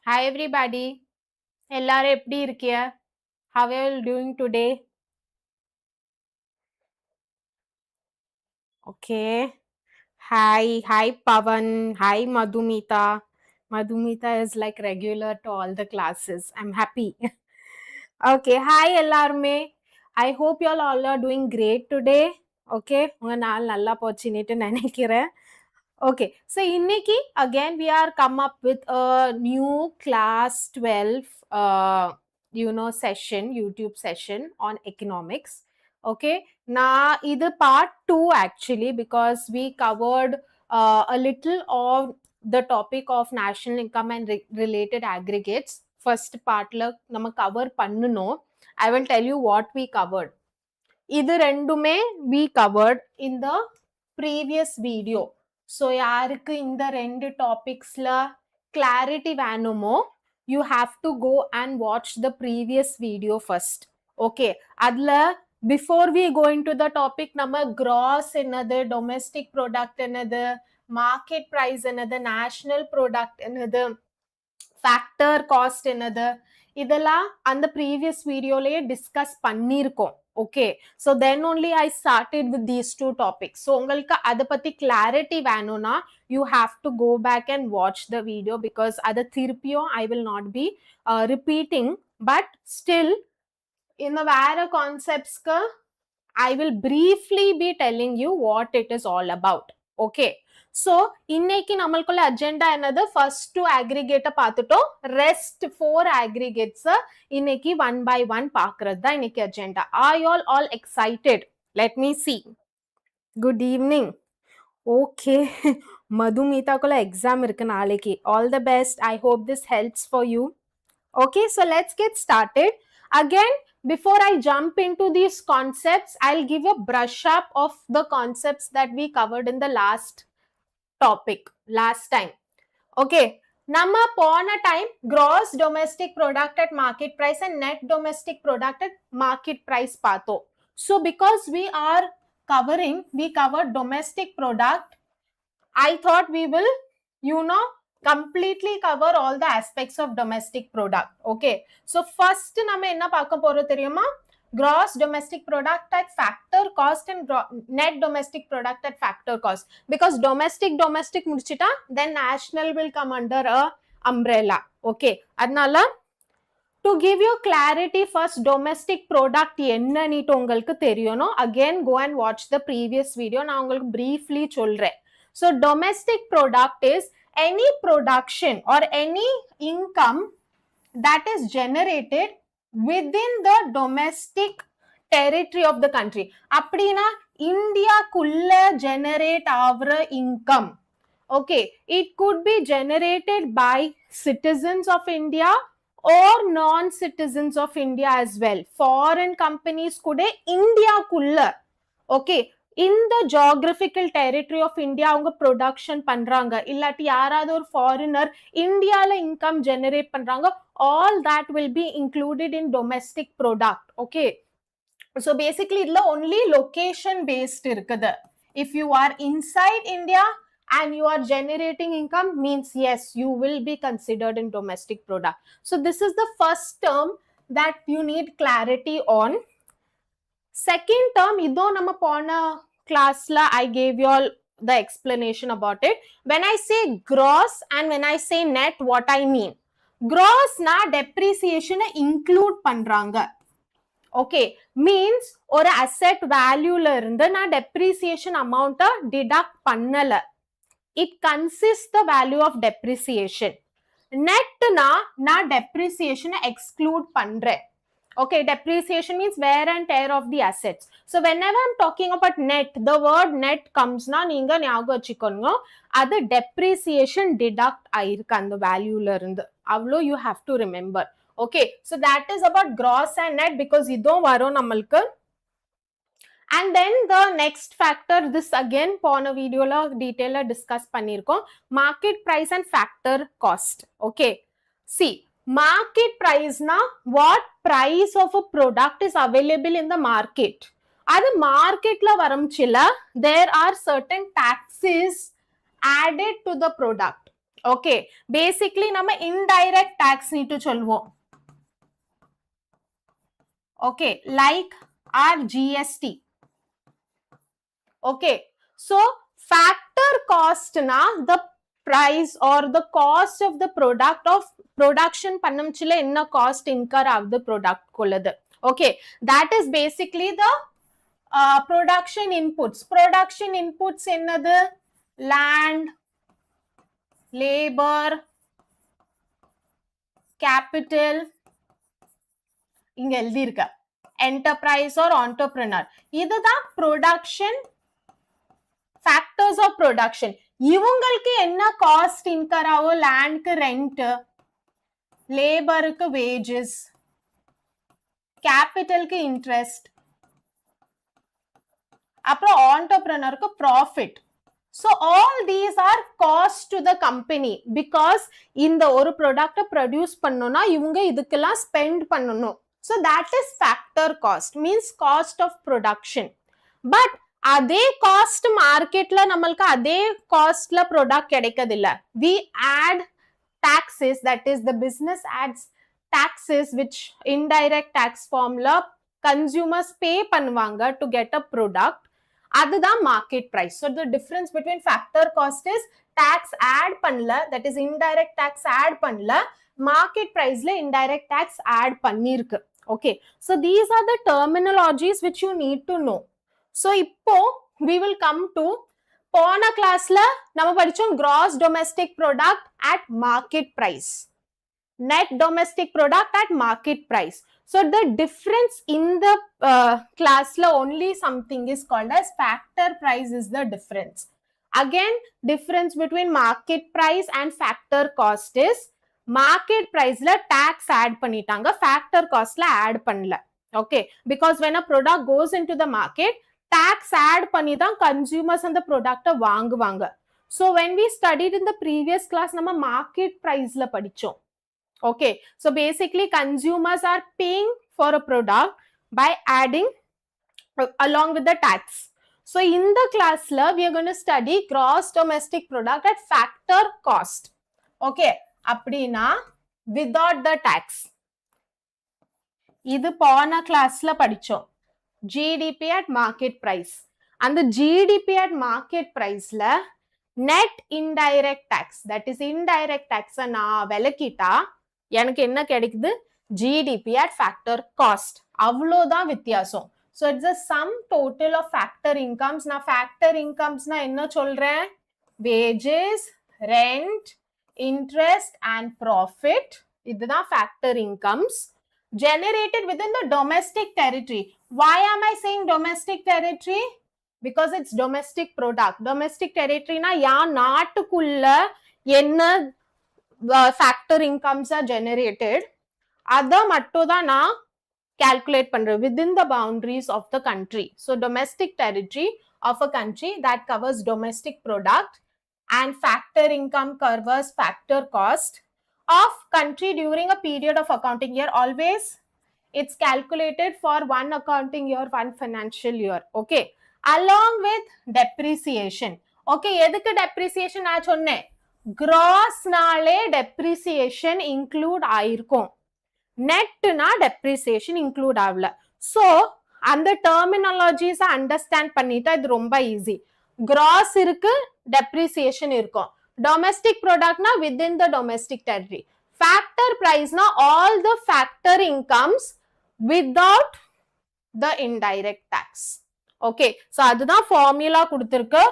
Hi everybody. எல்லாரும் எப்படி இருக்கீங்க? How are you doing today? Okay. Hi Pavan. Hi Madhumita. Madhumita is like regular to all the classes. I'm happy. Okay. Hi எல்லாருமே. I hope you all are doing great today. Okay. உங்க நாள் நல்லா போச்சுன்னு நினைக்கிறேன். Okay, so இன்னைக்கு again we are come up with a new class 12 session, YouTube session on economics. Okay, now either part 2 actually, because we covered a little of the topic of national income and related aggregates. First part la nama cover pannunom. I will tell you what we covered. இது ரெண்டுமே we covered in the previous video. So யாருக்கு இந்த ரெண்டு டாபிக்ஸ்ல clarity வேணுமோ you have to go and watch the previous video first. Okay, அதுல before we go into the topic நம்ம gross என்னது, domestic product என்னது, market price என்னது, national product என்னது, factor cost என்னது, இதெல்லாம் அந்த previous videoலயே discuss பண்ணிருக்கோம். Okay, so then only I started with these two topics. So உங்களுக்கு அத பத்தி clarity வேணும்னா you have to go back and watch the video, because அத திருப்பியும் I will not be repeating, but still இந்த வேற conceptsக்கு I will briefly be telling you what it is all about. Okay, so இன்னைக்கு நம்மளுக்குள்ள agenda என்னது, first two aggregate பார்த்துட்டோம், rest four aggregates இன்னைக்கு one by one பார்க்கிறது தான் இன்னைக்கு agenda. Are you all excited? Let me see. Good evening. Okay, மதுமிதாக்குள்ள exam இருக்கு நாளைக்கு. All the best. I hope this helps for you. Okay, so let's get started. Again, before I jump into these concepts, I'll give a brush up of the concepts that we covered in the last topic, last time. Okay, நம்ம போன time gross domestic product at market price and net domestic product at market price பார்த்தோம். So because we covered domestic product, I thought we will, completely cover all the aspects of domestic product. Okay, so first நம்ம என்ன பார்க்க போறோம் தெரியுமா, gross domestic product at factor cost and net domestic product at factor cost. Because domestic முடிச்சிட்டா then national will come under a umbrella. Okay, அதனால to give you clarity, first domestic product என்னன்னு உங்களுக்கு தெரியணும். Again go and watch the previous video. நான் உங்களுக்கு briefly சொல்றேன். So domestic product is any production or any income that is generated within the domestic territory of the country. அப்படினா இந்தியாக்குள்ள generate ஆகுற income. Okay, it could be generated by citizens of India or non-citizens of India as well. Foreign companies கூட இந்தியாக்குள்ள, okay, in the geographical territory of India அவங்க production பண்றாங்க, இல்லாட்டி யாராவது ஒரு foreigner இந்தியால income generate பண்றாங்க, all that will be included in domestic product. Okay, so basically இதுல only location based இருக்குது. If you are inside India and you are generating income, means yes, you will be considered in domestic product. So this is the first term that you need clarity on. Second term, இதோ நம்ம போன classல I gave you all the explanation about it. When I say gross and when I say net, what I mean? Gross na depreciation include பண்றாங்க. Okay, means ஒரு asset value ல இருந்து நான் depreciation amount deduct பண்ணல. It consists the value of depreciation. Net na நான் depreciation exclude பண்றேன். Okay, depreciation means wear and tear of the assets. So whenever I'm talking about net, the word net comes na நீங்க ஞாபகம் வச்சுக்கோங்க, அது depreciation deduct ஆயிருக்கு அந்த வேல்யூல இருந்து. அவ்வளோ you have to remember. Okay, so that is about gross and net, because இதுவும் வரும் நம்மளுக்கு. And then the next factor, this again போன வீடியோல டீடைலா டிஸ்கஸ் பண்ணிருக்கோம், market price and factor cost. Okay, see, market price na what price of a product is available in the market. அது மார்க்கெட்ல வரம்சில there are certain taxes added to the product. okay basically நம்ம indirect tax நீட்டு சொல்வோம் okay like our GST okay so factor cost na the price or the cost of the product of production பண்ணம்ச்சில என்ன cost incur ஆகுது product கொள்ளது okay that is basically the production inputs என்னது land labor capital இங்க எழுதி இருக்க enterprise or entrepreneur இதுதான் production factors of production இவங்களுக்கு என்ன cost in her ஆகும் லேண்ட்க்கு ரெண்ட் லேபருக்கு வேஜஸ் கேபிட்டலுக்கு இன்ட்ரெஸ்ட் அப்புறம் ஆண்டர்பிரனருக்கு profit so all these are cost to the company because இந்த ஒரு ப்ராடக்ட் ப்ரொடியூஸ் பண்ணனும்னா இவங்க இதுக்கெல்லாம் ஸ்பெண்ட் பண்ணனும் so that is factor cost means cost of production but அதே காஸ்ட் மார்க்கெட்ல நம்மளுக்கு அதே காஸ்ட்ல product கிடைக்கதில்ல we add taxes that is the business adds taxes which indirect tax formula consumers pay பண்ணுவாங்க to get a product அதுதான் market price so the difference between factor cost is tax add பண்ணல that is indirect tax add பண்ணல market priceல indirect tax add பண்ணிருக்கு okay so these are the terminologies which you need to know so இப்போ we will come to போன கிளாஸ்ல நம்ம படிச்சோம் gross domestic product at market price net domestic product at market price so the difference in the classல only something is called as factor price is the difference again difference between market price and factor cost is market priceல tax add பண்ணிட்டாங்க factor costல add பண்ணல okay because when a product goes into the market tax add பண்ணி தான் consumers அந்த ப்ராடக்ட்ட வாங்குவாங்க so when we studied in the previous class நம்ம market priceல படிச்சோம் okay so basically consumers are paying for a product by adding along with the tax so in the classல we are going to study gross domestic product at factor cost okay அப்படினா without the tax இது போன கிளாஸ்ல படிச்சோம் GDP at market price and the GDP at market price la net indirect tax that is indirect tax na velakita எனக்கு என்ன கிடைக்குது GDP at factor cost அவ்வளவுதான் வித்தியாசம் so it's a sum total of factor incomes na factor incomes na என்ன சொல்றேன் wages rent interest and profit இதுதான் factor incomes generated within the domestic territory. Why am I saying domestic territory? Because it's domestic product. Domestic territory na ya நாட்டுக்குள்ள என்ன factor incomes are generated அத மட்டும் தான் நான் calculate பண்றேன் within the boundaries of the country. So domestic territory of a country that covers domestic product and factor income covers factor cost of country during a period of accounting year always it's calculated for one accounting year one financial year okay along with depreciation okay எதுக்கு depreciation நான் சொன்னேன் gross நாளே depreciation include ஆயிருக்கும் net na depreciation include ஆகல so அந்த terminologies understand பண்ணிட்டா இது ரொம்ப easy gross இருக்கு depreciation இருக்கும் domestic product na within the domestic territory factor price na all the factor incomes without the indirect tax okay so அதுதான் formula கொடுத்திருக்கு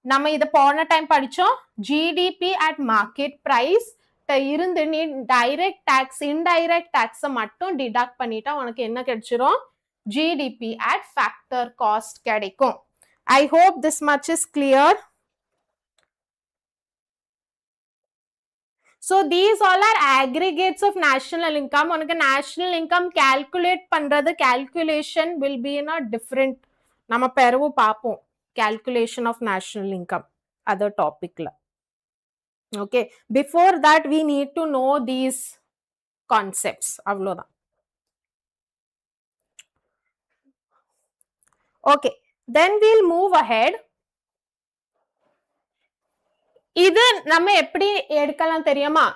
நம்ம இத போன டைம் படிச்சோம் GDP at market price இருந்து நீ direct tax indirect tax மட்டும் டிடக்ட் பண்ணிட்டா உனக்கு என்ன கிடைச்சிரும் GDP at factor cost கிடைக்கும் I hope this much is clear so these all are aggregates of national income உனக்கு national income calculate பண்றது calculation will be in a different நம்ம பிறகு பாப்போம் calculation of national income other topicல okay before that we need to know these concepts அவ்வளவுதான் okay then we'll move ahead இது நம்ம எப்படி எடுக்கலாம் தெரியுமா?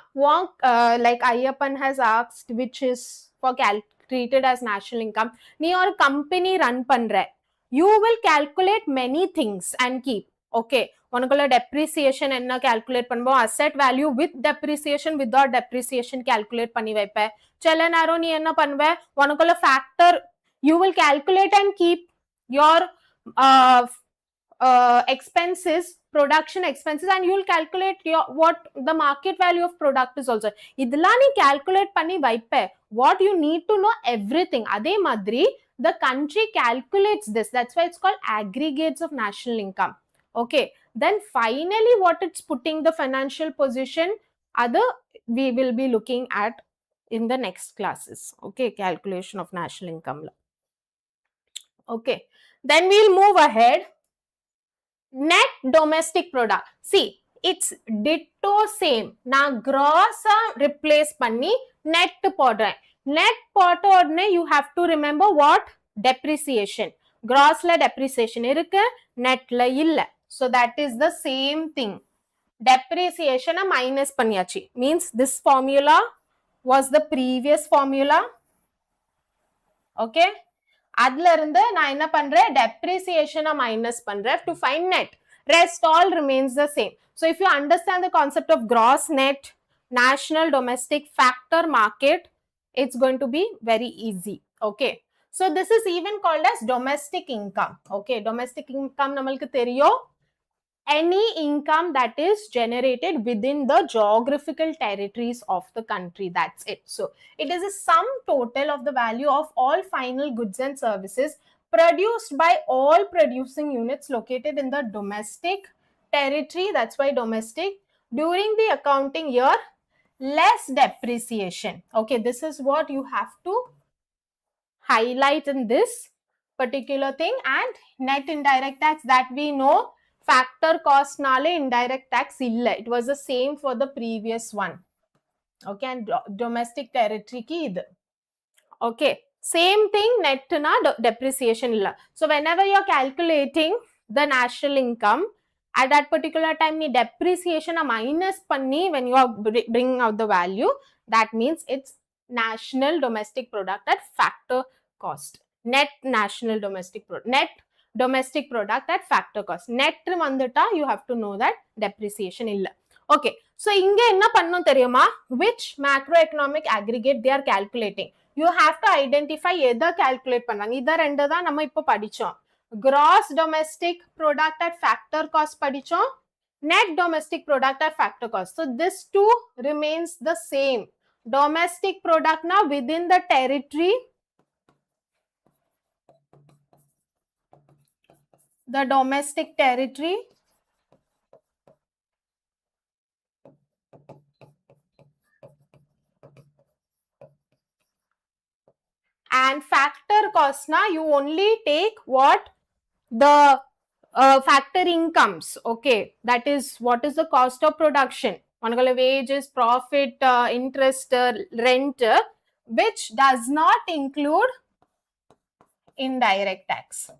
Like Ayyappan has asked which is for treated as national income. நீ ஒரு company run பண்ற, you will calculate many things and keep. Okay, உனக்குள்ள depreciation என்ன calculate பண்ணுவோம், asset value with depreciation without depreciation calculate பண்ணி வைப்ப. சில நேரம் நீ என்ன பண்ணுவ, உனக்குள்ள factor you will calculate and keep your expenses, production expenses, and you will calculate what the market value of product is also. இதெல்லாம் நீ calculate பண்ணி வைப்ப. What you need to know everything. அதே மாதிரி the country calculates this. That's why it's called aggregates of national income. Okay, then finally what it's putting the financial position, other we will be looking at in the next classes. Okay, calculation of national income. Okay, then we'll move ahead. Net domestic product. See, it's ditto same. நான் gross replace பண்ணி net போடுறேன். Net போட்ட உடனே you have to remember what? Depreciation. Grossல depreciation இருக்கு, netல இல்ல. So that is the same thing. Depreciation minus பண்ணியாச்சு. Means this formula was the previous formula. Okay. அதுல இருந்து நான் என்ன பண்றேன், depreciation minus பண்றேன் to find net. Rest all remains the same. So if you understand the concept of gross, net, national, domestic, factor, market, it's going to be very easy. Okay. So this is even called as domestic income. Okay, domestic income namalku தெரியும். Any income that is generated within the geographical territories of the country. That's it. So it is a sum total of the value of all final goods and services produced by all producing units located in the domestic territory. That's why domestic, during the accounting year, less depreciation. Okay, this is what you have to highlight in this particular thing. And net indirect tax, that we know, factor cost nale indirect tax illa. It was the same for the previous one. Okay, and domestic territory ki idu. Okay, same thing, net na depreciation illa. So whenever you are calculating the national income, at that particular time ni depreciation minus panni when you are bringing out the value, that means it's national domestic product at factor cost. Net national domestic product, net domestic product at factor cost. Net vandita, you have to know that depreciation illa. Okay, so inga enna pannum theriyuma, which macroeconomic aggregate they are calculating. You have to identify edha calculate pannanga. Idha rendu da nama ipo padichom. Gross domestic product at factor cost padichom, net domestic product at factor cost. So this two remains the same. Domestic product now within the territory, the domestic territory, and factor cost na you only take what? The factor incomes. Okay, that is what is the cost of production. Managala wages, profit, interest, rent, which does not include indirect tax.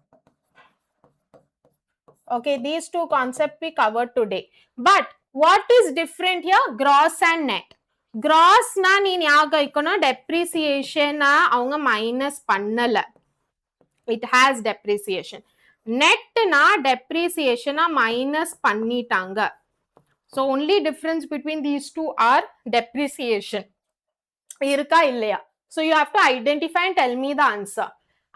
Okay, these two concepts we covered today. But what is different here? Gross and net. Gross na nee nyaga ikkona depreciation na avanga minus pannala. It has depreciation. Net na depreciation na minus pannitanga. So only difference between these two are depreciation. Irka illaya. So you have to identify and tell me the answer.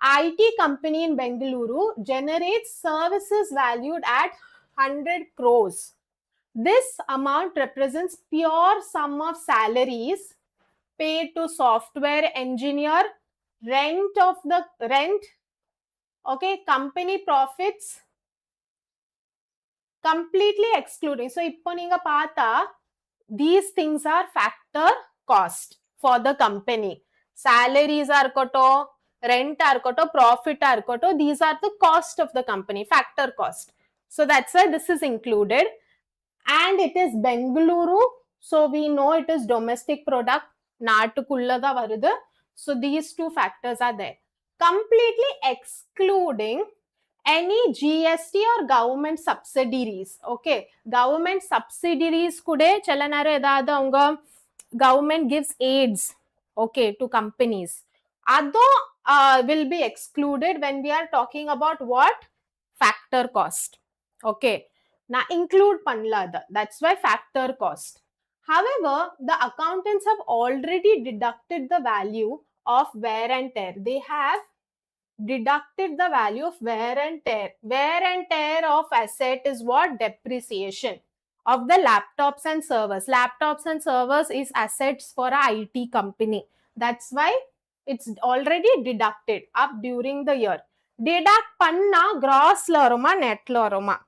IT company in Bengaluru generates services valued at 100 crores. This amount represents pure sum of salaries paid to software engineer, rent, okay, company profits, completely excluding. So ipo neenga paatha, these things are factor cost for the company. Salaries are koto, rent are koto, profit are koto, these are the cost of the company, factor cost. So that's why this is included. And it is Bengaluru, so we know it is domestic product, naatukullada varudhu. So these two factors are there. Completely excluding any GST or government subsidiaries. Okay, government subsidiaries kude chelanaru edada unga government gives aids, okay, to companies. Ado will be excluded when we are talking about what? Factor cost. Okay, na include panla ada. That's why factor cost. However, the accountants have already deducted the value of wear and tear. They have deducted the value of wear and tear. Wear and tear of asset is what? Depreciation of the laptops and servers. Laptops and servers is assets for a IT company. That's why it's already deducted up during the year. Deduct panna gross la varuma, net la varuma?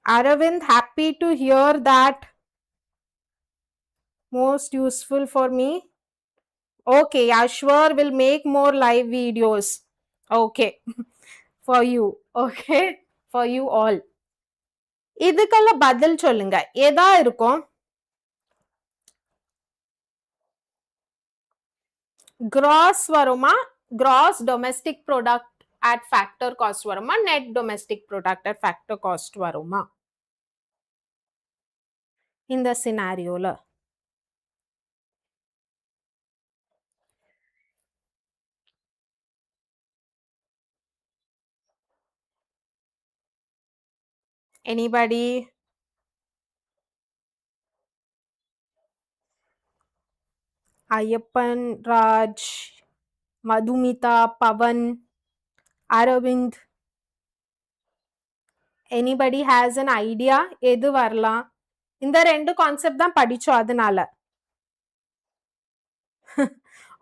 Aravind, happy to hear that. Most useful for me. Okay, Ashwar will make more live videos. Okay, for you. Okay, for you all. இதுக்கெல்லாம் பதில் சொல்லுங்க. எதா இருக்கும்? Gross வருமா? Gross domestic product at factor cost வருமா? Net domestic product at factor cost வருமா? இந்த scenarioல. Anybody? Ayappan, Raj, Madhumita, Pavan, Aravind. Anybody has an idea? எது வரலாம்? இந்த ரெண்டு கான்செப்ட் தான் படிச்சோம் அதனால.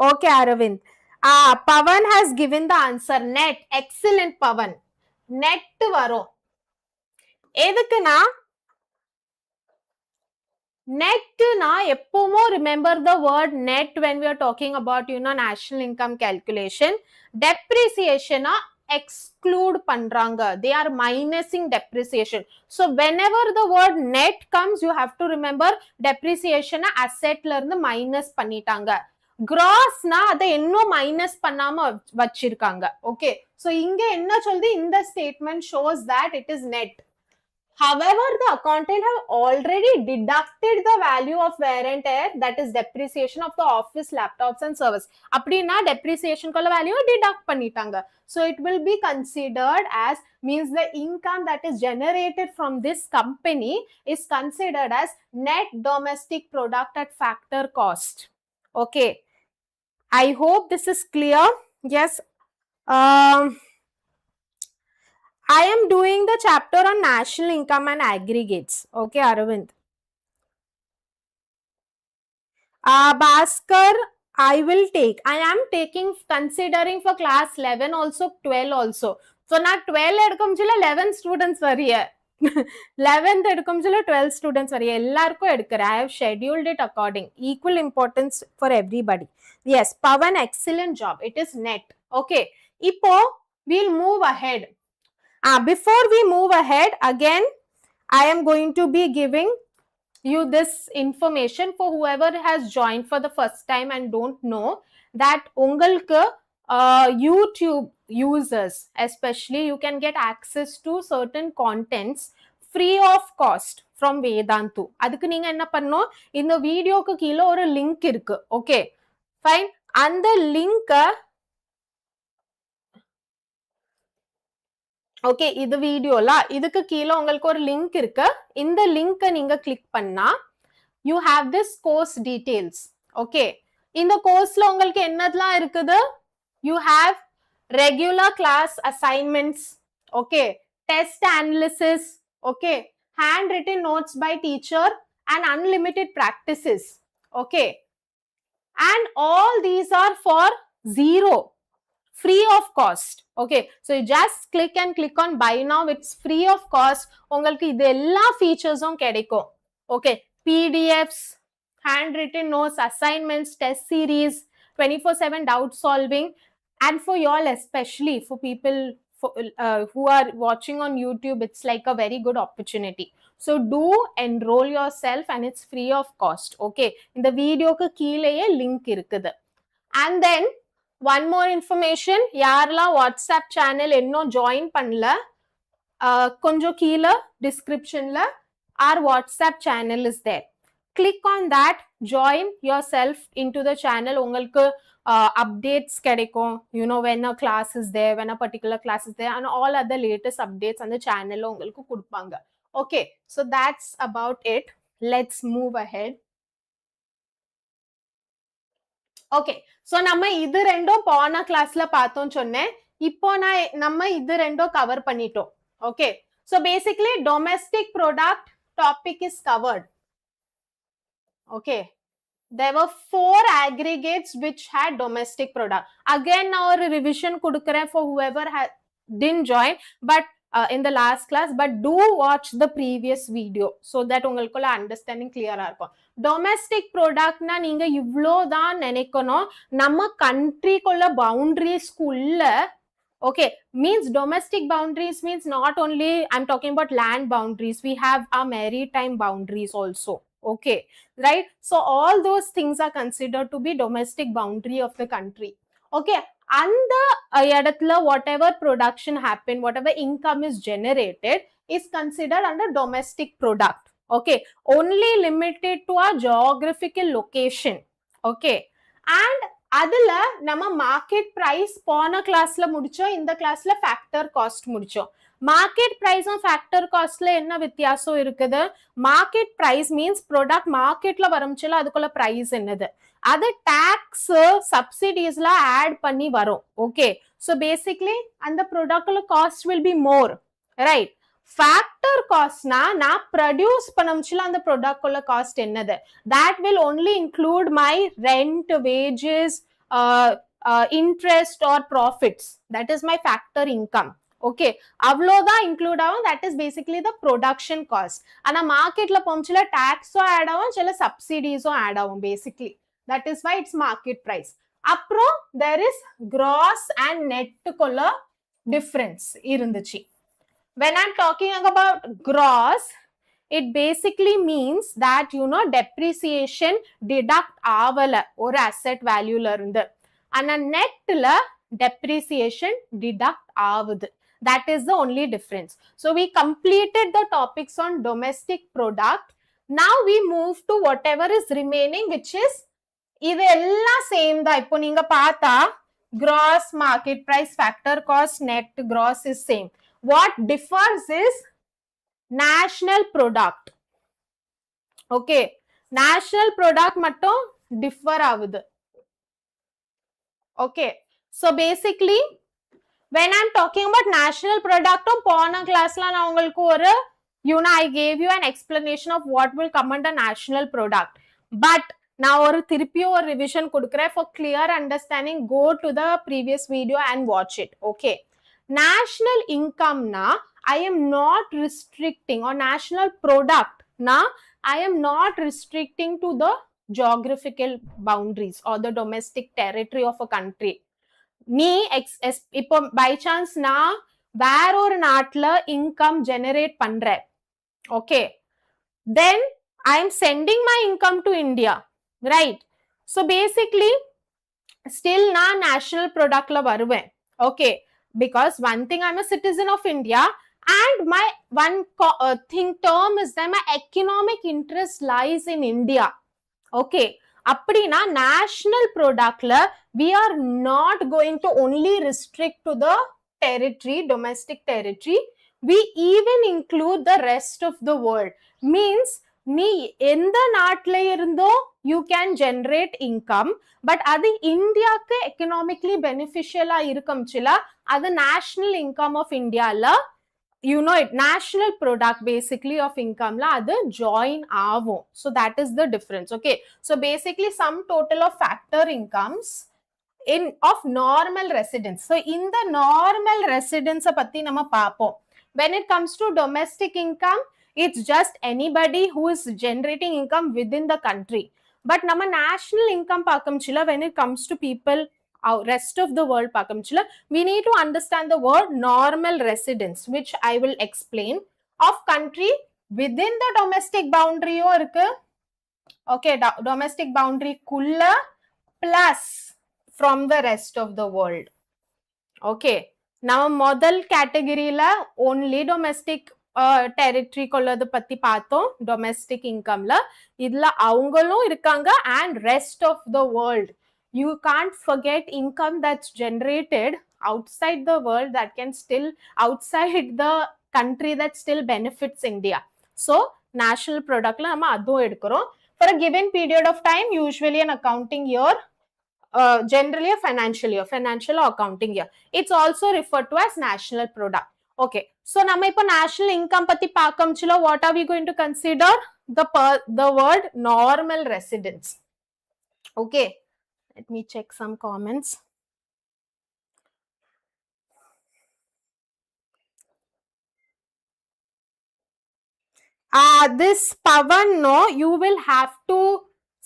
Okay, Aravind. Pavan has given the answer. Net. Excellent, Pavan. Net வரும். எதுக்குனா net na எப்பவுமோ remember the word net when we are talking about national income calculation. Depreciation exclude பண்றாங்க. They are minusing depreciation. So whenever the word net comes, you have to remember depreciation asset ல இருந்து minus பண்ணிட்டாங்க. Gross na அதை இன்னும் minus பண்ணாம வச்சிருக்காங்க. Okay, so இங்க என்ன சொல்லுது? இந்த statement shows that it is net. However, the accountant have already deducted the value of wear and tear, that is depreciation of the office laptops and servers. அப்படினா depreciation kolla value deduct பண்ணிட்டாங்க. So it will be considered as, means the income that is generated from this company is considered as net domestic product at factor cost. Okay, I hope this is clear. Yes. I am doing the chapter on national income and aggregates. Okay, Aravind. Bhaskar, I will take. I am taking, considering for class 11 also, 12 also. So, na 12 edukumchila 11 students variya. 11th edukumchila 12 students variya. Ellarko edukare. I have scheduled it according. Equal importance for everybody. Yes, Pavan, excellent job. It is net. Okay. Ipo, we'll move ahead. Before we move ahead, again, I am going to be giving you this information for whoever has joined for the first time and don't know that ungalku YouTube users, especially, you can get access to certain contents free of cost from Vedantu. அதுக்கு நீங்க என்ன பண்ணணும்? இந்த வீடியோக்கு கீழே ஒரு link இருக்கு. Okay, fine. அந்த லிங்க் ஓகே, இது வீடியோல இதுக்கு கீழே உங்களுக்கு ஒரு லிங்க் இருக்கு. இந்த லிங்கை நீங்க கிளிக் பண்ணா you have this course details. Okay, இந்த கோர்ஸ்ல உங்களுக்கு என்னதெல்லாம் இருக்குது? You have regular class assignments, okay, test analysis, okay, handwritten notes by teacher and unlimited practices. Okay, and all these are for zero, free of cost. Okay, so you just click on buy now. It's free of cost. உங்களுக்கு இது எல்லா featuresம் கிடைக்கும். Okay, PDFs, handwritten notes, assignments, test series, 24/7 doubt solving, and for y'all, especially for people who are watching on YouTube, it's like a very good opportunity. So do enroll yourself and it's free of cost. Okay, in the video ku keelaye link irukkudu. And then one more information, யாரெல்லாம் WhatsApp channel இன்னும் join பண்ணல, கொஞ்சம் கீழே டிஸ்கிரிப்ஷன்ல our WhatsApp channel is there. Click on that, join yourself into the channel. உங்களுக்கு updates கிடைக்கும், you know, when a class is there, when a particular class is there, and all other latest updates on the channel உங்களுக்கு கொடுப்பாங்க. Okay, so that's about it. Let's move ahead. Okay, so நம்ம இது ரெண்டும் போன கிளாஸ்ல பார்த்தோம் சொன்னேன். இப்போ நம்ம இது ரெண்டும் கவர் பண்ணிட்டோம். Okay, so basically domestic product topic is covered. Okay, there were 4 aggregates which had domestic product. Again, now a revision kudukren for whoever didn't join, but in the last class, but do watch the previous video so that ungalku understanding clear ah irukum. Domestic product na neenga ivlo dhaan nenikkanum, nama country kulla boundaries kulla. Okay, means domestic boundaries means not only I'm talking about land boundaries, we have our maritime boundaries also. Okay, right? So all those things are considered to be domestic boundary of the country. Okay, and the whatever production happened, whatever income is generated is considered under domestic product. Okay, only limited to a geographical location. Okay, and அதுல நம்ம market price போன கிளாஸ்ல முடிச்சோம், இந்த கிளாஸ்ல factor cost முடிச்சோம். Market பிரைஸும் factor காஸ்ட்ல என்ன வித்தியாசம் இருக்குது? மார்க்கெட் பிரைஸ் மீன்ஸ் ப்ராடக்ட் மார்க்கெட்ல வரம்ச்சுல அதுக்குள்ள பிரைஸ் என்னது, அது டாக்ஸ் சப்சிடிஸ்ல ஆட் பண்ணி வரும். ஓகே, ஸோ பேசிக்லி அந்த ப்ராடக்ட்ல cost will be more, right? Factor காஸ்ட்னா நான் ப்ரொடியூஸ் பண்ணம்ச்சுல அந்த ப்ராடக்ட் உள்ள காஸ்ட் என்னது, that will only include my rent, wages, interest or profits. That is my factor income. Okay, அவ்வளோதான் இன்க்ளூட் ஆகும். that is basically the production cost. ஆனா மார்க்கெட்ல போம்ச்சுல டாக்ஸும் add ஆகும், சில சப்சிடிஸும் ஆட் ஆகும். Basically that is why it's market price. அப்புறம் there is gross and net குள்ள difference இருந்துச்சு. When I'm talking about gross, it basically means that, you know, depreciation deduct ஆவல ஒரு asset value ல இருந்து, ஆனா netல depreciation deduct ஆவுது. That is the only difference. So we completed the topics on domestic product. Now we move to whatever is remaining, which is இது எல்லாம் same தான். இப்போ நீங்க பார்த்தா gross, market price, factor cost, net, gross is same. What differs is national product. Okay, national product மட்டும் differ ஆகுது. Okay, so basically when I'm talking about national product, போன கிளாஸ்ல நான் உங்களுக்கு ஒரு, you know, I gave you an explanation of what will come under national product. But நான் ஒரு திருப்பியும் ஒரு revision கொடுக்கிறேன் for clear understanding. Go to the previous video and watch it. Okay, national income na I am not restricting, or national product na I am not restricting to the geographical boundaries or the domestic territory of a country. நீ இப்போ by chance நான் வேற ஒரு நாட்டுல income generate பண்றேன். Okay, then I am sending my income to India, right? So basically still நான் national ப்ராடக்ட்ல வருவேன். Okay, because one thing, I'm a citizen of India and my one term is that my economic interest lies in India. Okay, அப்படினா national productல we are not going to only restrict to the territory, domestic territory. We even include the rest of the world. Means நீ எந்த நாட்டுல இருந்தோ you can generate income, but அது இந்தியாக்கு economically பெனிஃபிஷியலா இருக்கும்ச்சுல அது national income of Indiaல, you know it, national product basically of income la adu join ஆகும். So that is the difference. Okay, so basically sum total of factor incomes in of normal residents. So in the normal residents பத்தி நம்ம பாப்போம். When it comes to domestic income, it's just anybody who is generating income within the country. But நம்ம national income பாக்கம்ச்சுல when it comes to people rest of the world pakamchila, we need to understand the word normal residents, which I will explain, of country within the domestic boundary irukku. Okay, domestic boundary kulla plus from the rest of the world. Okay, now model category la only domestic territory கொள்ளது பத்தி பார்த்தோம். domestic income la இதுல அவங்களும் இருக்காங்க and rest of the world. You can't forget income that's generated outside the world that can still outside the country that still benefits India. So national product la நம்ம அதுவும் எடுக்கிறோம். For a given period of time, usually an accounting year, generally a financial or accounting year. It's also referred to as national product. Okay, so நம்ம இப்போ national income பத்தி பார்க்கம்ச்சுல, what are we going to consider? The word normal residence. Okay, let me check some comments. This Pavan, no, you will have to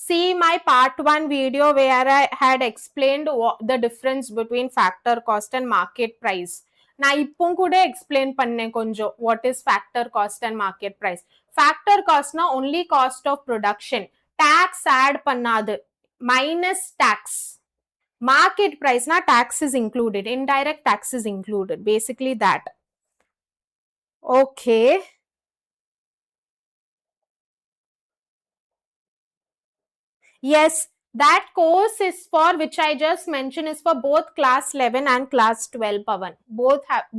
see my part 1 video where I had explained the difference between factor cost and market price. நான் இப்போ கூட explain பண்ணேன் கொஞ்சம் what is factor cost and market price. Factor cost na only cost of production, tax add பண்ணாது, minus tax. Market price na tax is included, indirect tax is included, basically that. Okay. Yes, that course is for, which I just mentioned, is for both class 11 and class 12, Pavan.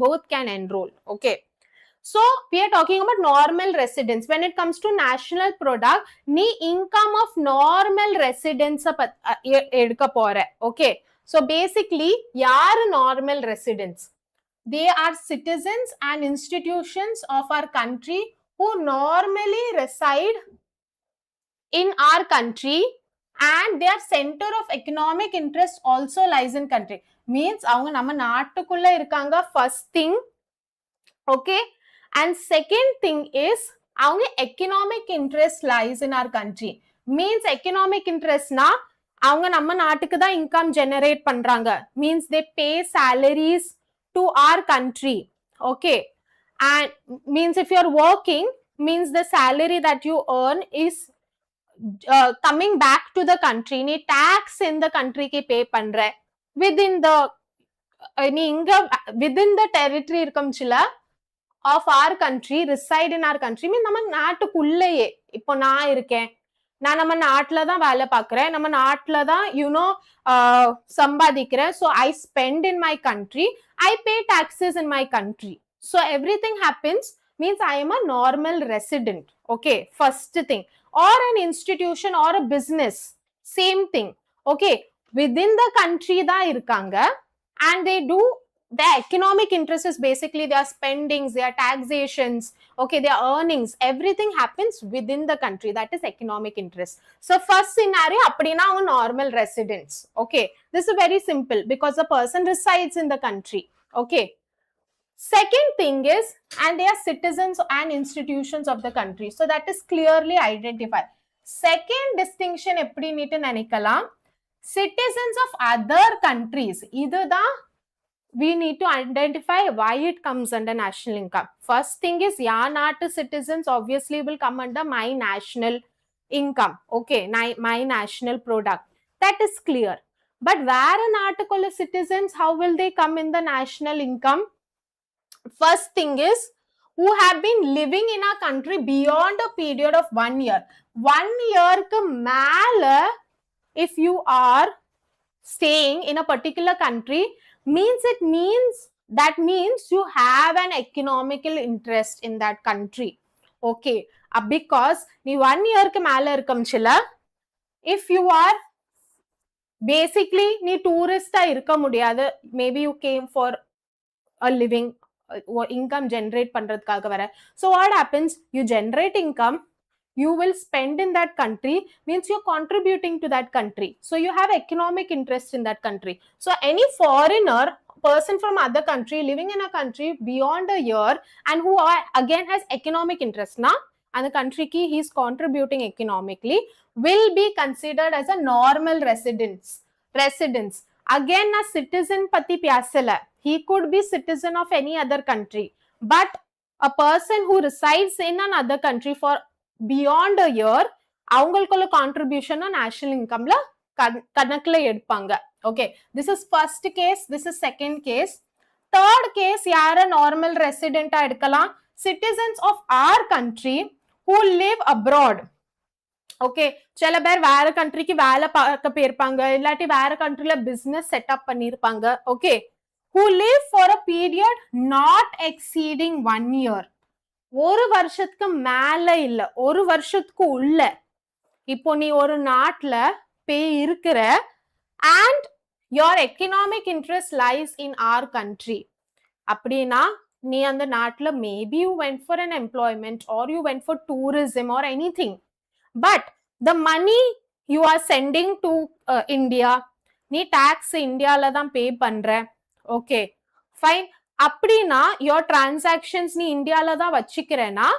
Both can enroll. Okay. So we are talking about normal residence. When it comes to national product, nee income of normal residents edukka pore. Okay. So basically, yaar normal residents? They are citizens and institutions of our country who normally reside in our country, and their center of economic interest also lies in country. Means avanga nama naatukulla irukanga, first thing. Okay, and second thing is avanga economic interest lies in our country. Means economic interest na avanga nama naatukku da income generate pandranga. Means they pay salaries to our country. Okay, and means if you are working, means the salary that you earn is coming back to the country. நீ tax in the country க்கு pay பண்ற, within the நீ இங்க within the territory இருக்கும்ச்சுல of our country, reside in our country. மீன் நம்ம நாட்டுக்குள்ளேயே இப்போ நான் இருக்கேன், நான் நம்ம நாட்டுல தான் வேலை பார்க்கிறேன், நம்ம நாட்டுல தான் சம்பாதிக்கிறேன். So I spend in my country, I pay taxes in my country. So everything happens, means I am a normal resident. Okay, first thing. Or an institution or a business, same thing. Okay, within the country da irukanga, and they do the economic interest is basically their spendings, their taxations, okay, their earnings, everything happens within the country. That is economic interest. So first scenario appadina a normal residence. Okay, this is very simple because the person resides in the country. Okay, second thing is, and they are citizens and institutions of the country. So that is clearly identified. Second distinction eppadi neetu nenikalam, citizens of other countries, idu da we need to identify why it comes under national income. First thing is, ya naatu citizens obviously will come under my national income. Okay, my national product, that is clear. But where naatukulla citizens, how will they come in the national income? First thing is, who have been living in our country beyond a period of 1 year. 1 year ku mala, if you are staying in a particular country, that means you have an economical interest in that country. Okay, because ni 1 year ku mala irukamchila, if you are basically ni tourist irukka mudiyadhu, maybe you came for a living, income generate பண்றதுக்காக வர. So what happens, you generate income, you will spend in that country, means you're contributing to that country. So you have economic interest in that country. So any foreigner, person from other country living in a country beyond a year and who again has economic interest na, and the country ki he is contributing economically, will be considered as a normal residence. Again, a citizen pati pyasala, he could be citizen of any other country, but a person who resides in another country for beyond a year, அவங்களுக்குள்ள contribution national incomeல கணக்குல எடுப்பாங்க. Okay, this is first case, this is second case. Third case, யார normal resident எடுக்கலாம்? Citizens of our country who live abroad. Okay, சில பேர் வேற கண்ட்ரிக்கு வேலை பார்க்க போயிருப்பாங்க, இல்லாட்டி வேற கண்ட்ரில பிசினஸ் செட்டப் பண்ணிருப்பாங்க. Okay, who live for a period not exceeding 1 year. ஒரு வருஷத்துக்கு மேல இல்ல, ஒரு வருஷத்துக்கு உள்ள. இப்போ நீ ஒரு நாட்டுல போய் இருக்கிற and your economic interest lies in our country. அப்படின்னா நீ அந்த நாட்டுல maybe you went for an employment or you went for tourism or anything. But the money you are sending to India, நீ tax இந்தியால தான் pay பண்ற. Okay, fine. அப்படின்னா your transactions நீ இந்தியால தான் வச்சுக்கிறேன்னா,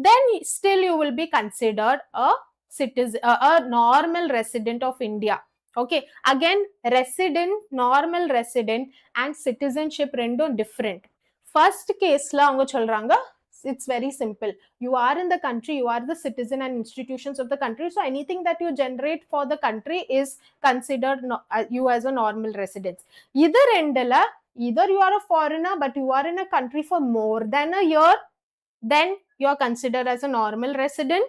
then still you will be considered a citizen, a normal resident of India. Okay, again, resident, normal resident and citizenship ரெண்டும் different. First caseல அவங்க சொல்றாங்க, it's very simple. You are in the country, you are the citizen and institutions of the country, so anything that you generate for the country is considered you as a normal resident. Either endala, either you are a foreigner but you are in a country for more than a year, then you are considered as a normal resident.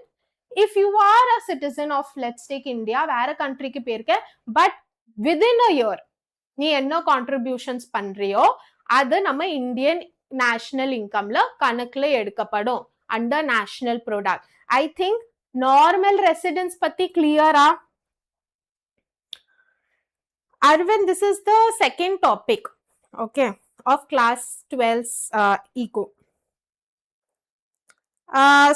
If you are a citizen of, let's take India, வேற countryக்கு போயிருக்க, but within a year நீ என்ன contributions பண்றியோ அது நம்ம Indian national இன்கம்ல கணக்குல எடுக்கப்படும் under national product. I think normal residence பத்தி கிளியரா? Arvind, this is the second topic, okay, of class 12's eco.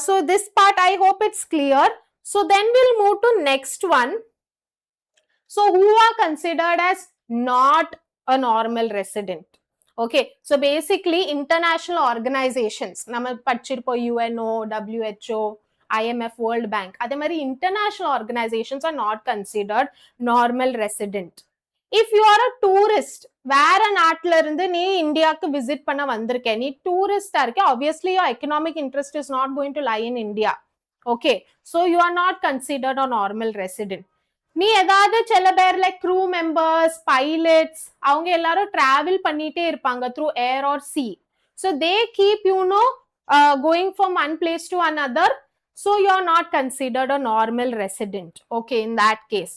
So this part I hope it's clear. So then we'll move to next one. So who are considered as not a normal resident? Okay, so basically international organizations, நம்ம படிச்சிருப்போம் UNO, WHO, IMF, World Bank, அதே மாதிரி international organizations are not considered normal resident. If you are a tourist, வேற நாட்டுல இருந்து நீ இந்தியாவுக்கு visit பண்ண வந்திருக்க, நீ டூரிஸ்டா இருக்க, obviously your economic interest is not going to lie in India. Okay, so you are not considered a normal resident. நீ ஏதாவது சில பேர் லைக் க்ரூ மெம்பர்ஸ், பைலட்ஸ், அவங்க எல்லாரும் டிராவல் பண்ணிட்டே இருப்பாங்க through air or sea. So they keep going from one place to another. So you are not considered a normal resident. Okay, in that case.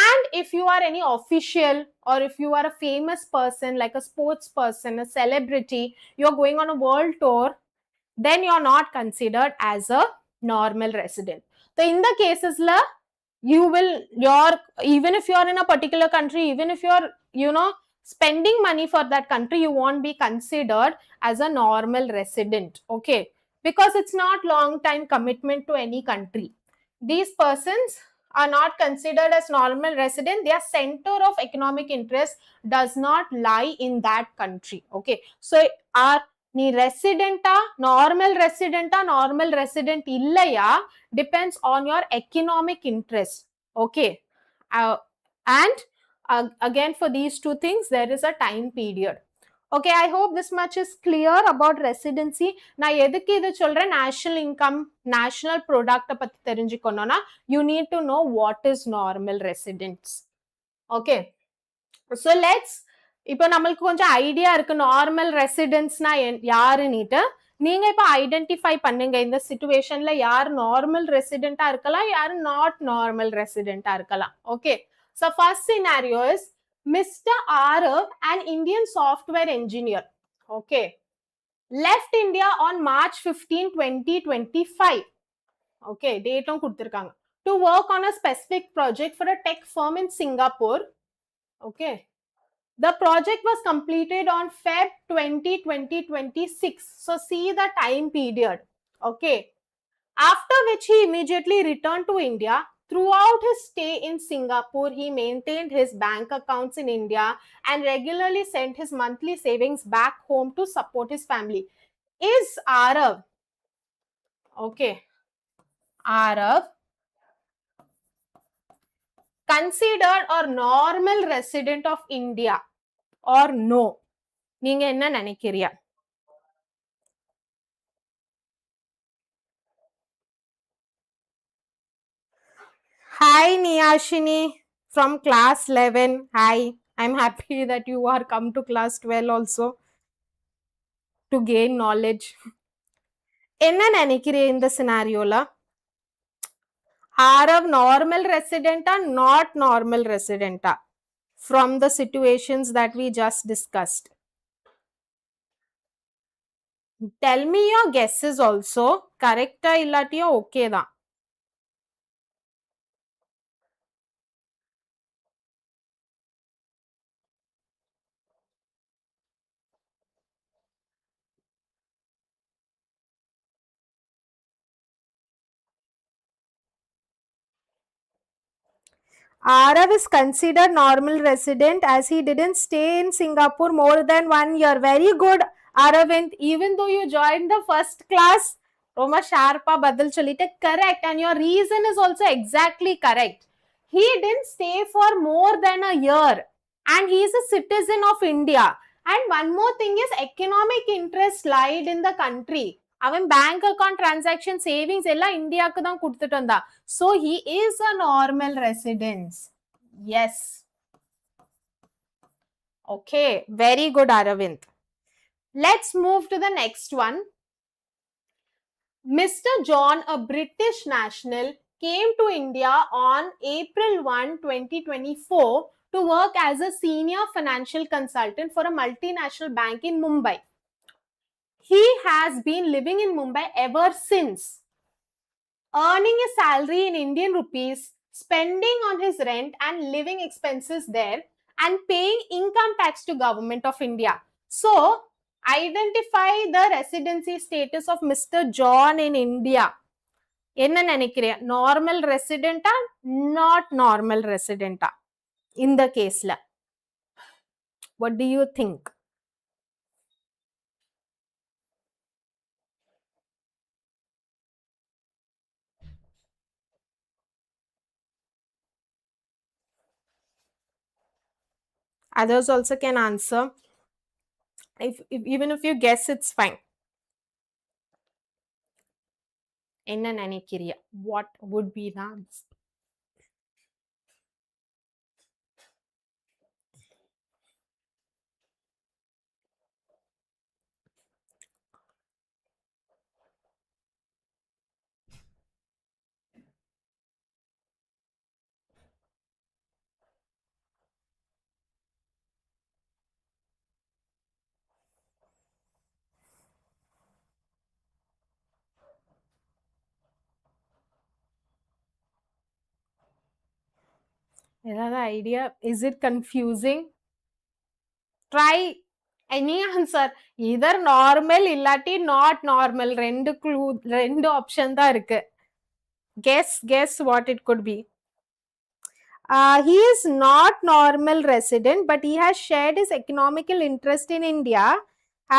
And if you are any official or if you are a famous person like a sports person, a celebrity, you are going on a world tour, then you are not considered as a normal resident. So in the cases la, you will, even if you are in a particular country, even if you are spending money for that country, you won't be considered as a normal resident. Okay, because it's not long time commitment to any country. These persons are not considered as normal resident. Their center of economic interest does not lie in that country. Okay, so are நீ ரெசிடென்டா, normal ரெசிடென்டா, normal resident இல்லையா, depends on your economic interest. Okay, and again for these two things there is a time period. Okay, I hope this much is clear about residency. நான் எதுக்கு இது சொல்றேன், national income, national product பத்தி தெரிஞ்சுக்கணும்னா you need to know what is normal residence. Okay, so let's, இப்போ நம்மளுக்கு கொஞ்சம் idea இருக்கு நார்மல் ரெசிடென்ட்ஸ்னா யாருன்னுட்டு. நீங்க இப்ப ஐடென்டிஃபை பண்ணுங்க இந்த சிச்சுவேஷன்ல யார் நார்மல் ரெசிடென்ட்டா இருக்கலாம், யார் நாட் நார்மல் ரெசிடென்ட்டா இருக்கலாம். Okay, so first scenario is Mr. Arav, an Indian software engineer, okay, left India on March 15, 2025. Okay, date கொடுத்திருக்காங்க, to work on a specific project for a tech firm in Singapore. Okay, the project was completed on Feb 20, 2026. So see the time period. Okay, after which he immediately returned to India. Throughout his stay in Singapore, he maintained his bank accounts in India and regularly sent his monthly savings back home to support his family. Is Arav, okay, Arav considered a normal resident of India or no? நீங்க என்ன நினைக்கிறீங்க? Hi, Niyashini from class 11. Hi, I'm happy that you are come to class 12 also to gain knowledge. என்ன நினைக்கிறே இந்த scenarioல? Are of normal resident or not normal resident from the situations that we just discussed? Tell me your guesses also. Correct illatiyo okay da. Arav is considered normal resident as he didn't stay in Singapore more than 1 year. Very good, Aravind. Even though you joined the first class, Roma Sharpa Badal Cholite, correct. And your reason is also exactly correct. He didn't stay for more than a year. And he is a citizen of India. And one more thing is economic interest lied in the country. அவன் bank account transaction savings எல்லாம் இந்தியாவுக்கு தான் கொடுத்துட்டு வந்தா. So he is a normal resident. Yes. Okay, very good, Aravind. Let's move to the next one. Mr. John, a British national, came to India on April 1, 2024 to work as a senior financial consultant for a multinational bank in Mumbai. He has been living in Mumbai ever since, earning a salary in Indian rupees, spending on his rent and living expenses there, and paying income tax to Government of India. So, identify the residency status of Mr. John in India. என்ன நினைக்கிறேன்? Normal ரெசிடென்டா not normal ரெசிடென்டா இந்த கேஸ்ல? What to you think? Others also can answer. Even if you guess, it's fine. என்ன நினைக்கிறிய? What would be the answer? ஏதாவது idea? Is it confusing? Try any answer. Either normal இல்லாட்டி not normal. ரெண்டு clue, ரெண்டு option தான் இருக்கு. Guess what it could be. He is not normal resident, but he has shared his economical interest in India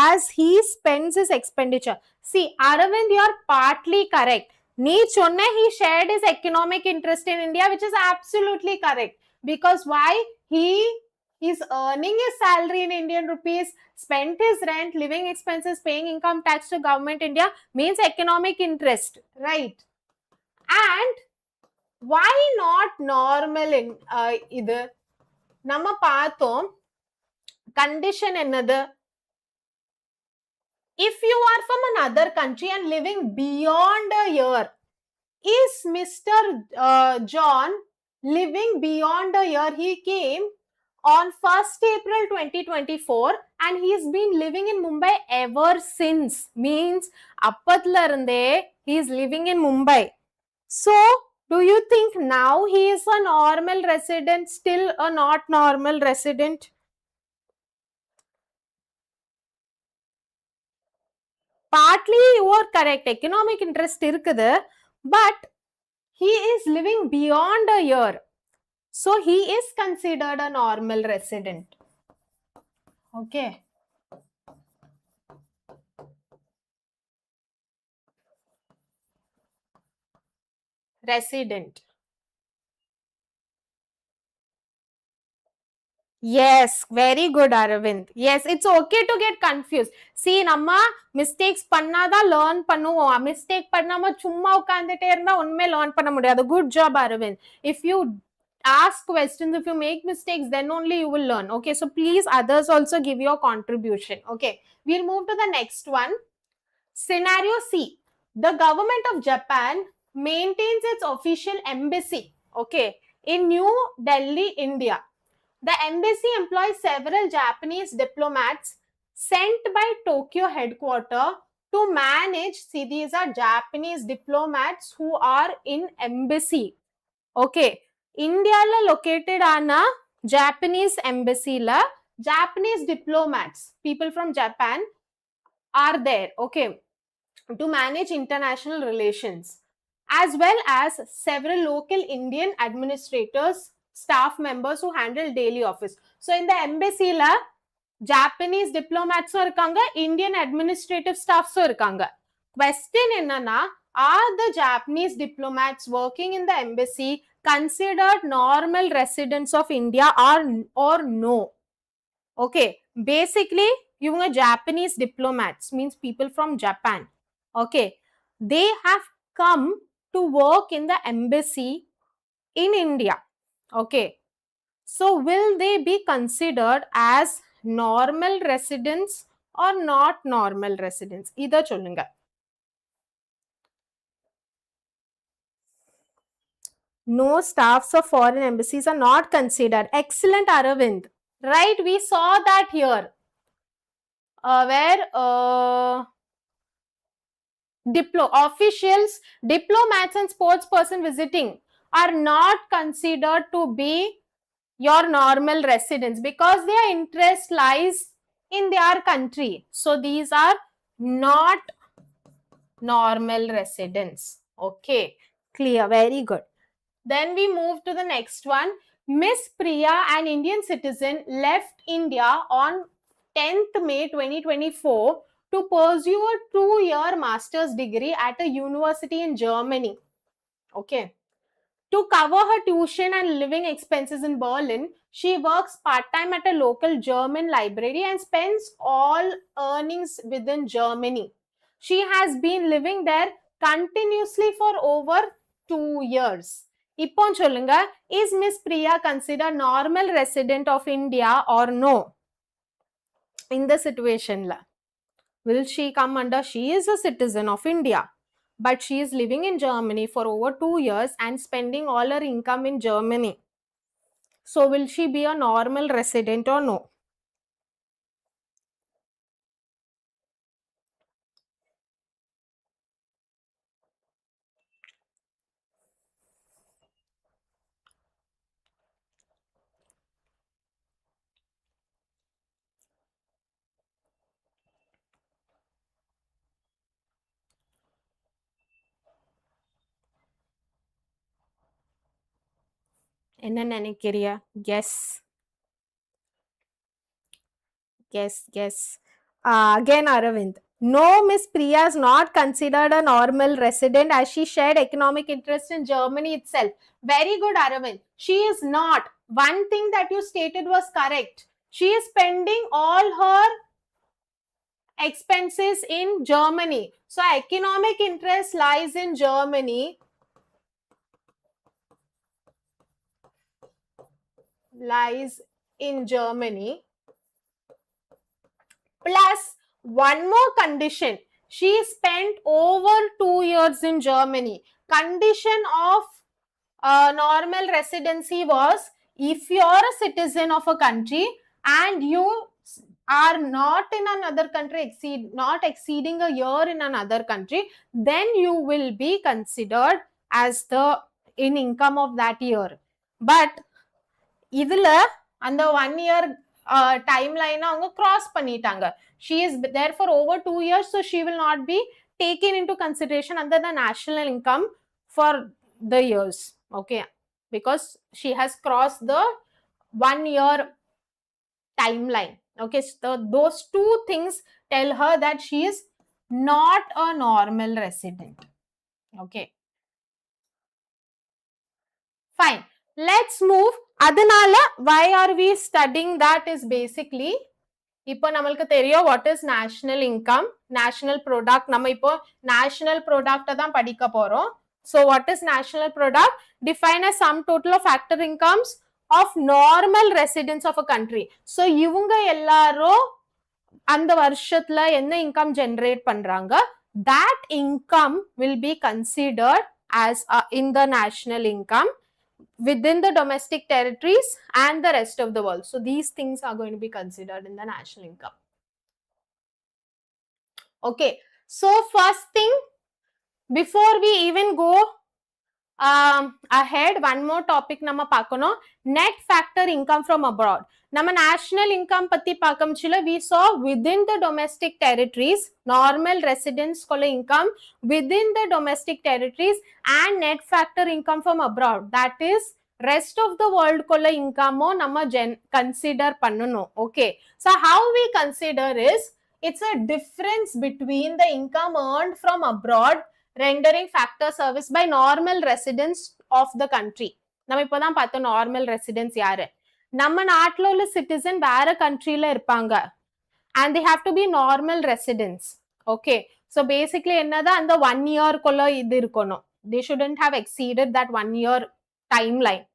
as he spends his expenditure. See, Aravind, you are partly correct. நீ சொன்ன he shared his economic interest in India, which is absolutely correct. Because why? He is earning his salary in Indian rupees, spent his rent, living expenses, paying income tax to Government India, means economic interest, right? And why not normal in இது நம்ம பார்த்தோம். condition என்னது? If you are from another country and living beyond a year, is Mr. John living beyond a year? He came on 1st April 2024 and he's been living in Mumbai ever since. Means அப்பத்துல இருந்தே he is living in Mumbai. So, do you think now he is a normal resident, still a not normal resident? Partly you are correct. Economic interest இருக்குது, but he is living beyond a year. So, he is considered a normal resident. Okay. Resident. Yes, very good, Aravind. Yes, it's okay to get confused. See, நம்ம mistakes பண்ணாதான் learn பண்ணுவோம். Mistake பண்ணாம சும்மா உட்கார்ந்துட்டே இருந்தா உண்மை learn பண்ண முடியாது. Good job, Aravind. If you ask questions, if you make mistakes, then only you will learn. Okay, so please others also give your contribution. Okay, we'll move to the next one. Scenario C. The government of Japan maintains its official embassy, okay, in New Delhi, India. The embassy employs several Japanese diplomats sent by Tokyo headquarters to manage. See, these are Japanese diplomats who are in embassy. Okay, India la located ana Japanese embassy la Japanese diplomats, people from Japan are there, okay, to manage international relations, as well as several local Indian administrators, staff members who handle daily office. So in the embassy la Japanese diplomats irukanga, Indian administrative staffs irukanga. Question enna, are the Japanese diplomats working in the embassy considered normal residents of India or no? Okay, basically இவங்க Japanese diplomats means people from Japan. Okay, they have come to work in the embassy in India. Okay, so will they be considered as normal residents or not normal residents? இத சொல்லுங்க. No, staffs of foreign embassies are not considered. Excellent, Aravind. Right, we saw that here. Where officials, diplomats and sports person visiting are not considered to be your normal residents because their interest lies in their country. So these are not normal residents. Okay, clear, very good. Then we move to the next one. Miss Priya, an Indian citizen, left India on 10th May 2024 to pursue a 2-year master's degree at a university in Germany. Okay. To cover her tuition and living expenses in Berlin, she works part-time at a local German library and spends all earnings within Germany. She has been living there continuously for over 2 years. இப்போ சொல்லுங்க, is Miss Priya considered normal resident of India or no? In the situation la, will she come under, she is a citizen of India, but she is living in Germany for over 2 years and spending all her income in Germany. So will she be a normal resident or no? என்ன நினைக்கிறியா? Guess. Again, Aravind. No, Miss Priya is not considered a normal resident as she shared economic interest in Germany itself. Very good, Aravind. She is not. One thing that you stated was correct. She is spending all her expenses in Germany. So economic interest lies in Germany. Lies in Germany. Plus one more condition. She spent over 2 years in Germany. Condition of normal residency was, if you're a citizen of a country and you are not in another country, not exceeding a year in another country, then you will be considered as the in income of that year. But இதுல அந்த 1 year timeline அவங்க cross பண்ணிட்டாங்க. She is there for over 2 years, so she will not be taken into consideration under the national income for the years. Okay, because she has crossed the 1 year timeline. Okay, so those two things tell her that she is not a normal resident. Okay, fine. Let's move அதனால why are we studying that is basically இப்போ நம்மளுக்கு தெரியும் what is national income, national product. நம்ம இப்போ national product தான் படிக்க போறோம். So what is national product? Define as sum total of factor incomes of normal residents of a country. So இவங்க எல்லாரும் அந்த வருஷத்துல என்ன income generate பண்றாங்க, that income will be considered as in the national income within the domestic territories and the rest of the world. So these things are going to be considered in the national income. Okay, so first thing, before we even go ahead, one more topic nama paakano, net factor income from abroad. Nama national income patti paakamchila, we saw within the domestic territories, normal residents kolla income within the domestic territories, and net factor income from abroad, that is rest of the world kolla income o nama consider pannano. Okay, so how we consider is, it's a difference between the income earned from abroad rendering factor service by normal residents of the country. நம்ம இப்போதான் பார்த்தோம் normal residence யாரு, நம்ம நாட்டில் உள்ள citizen வேற கண்ட்ரில இருப்பாங்க and they have to be normal residents. Okay, so basically என்னதான் அந்த 1 year குள்ள இது இருக்கணும், they shouldn't have exceeded that 1 year timeline.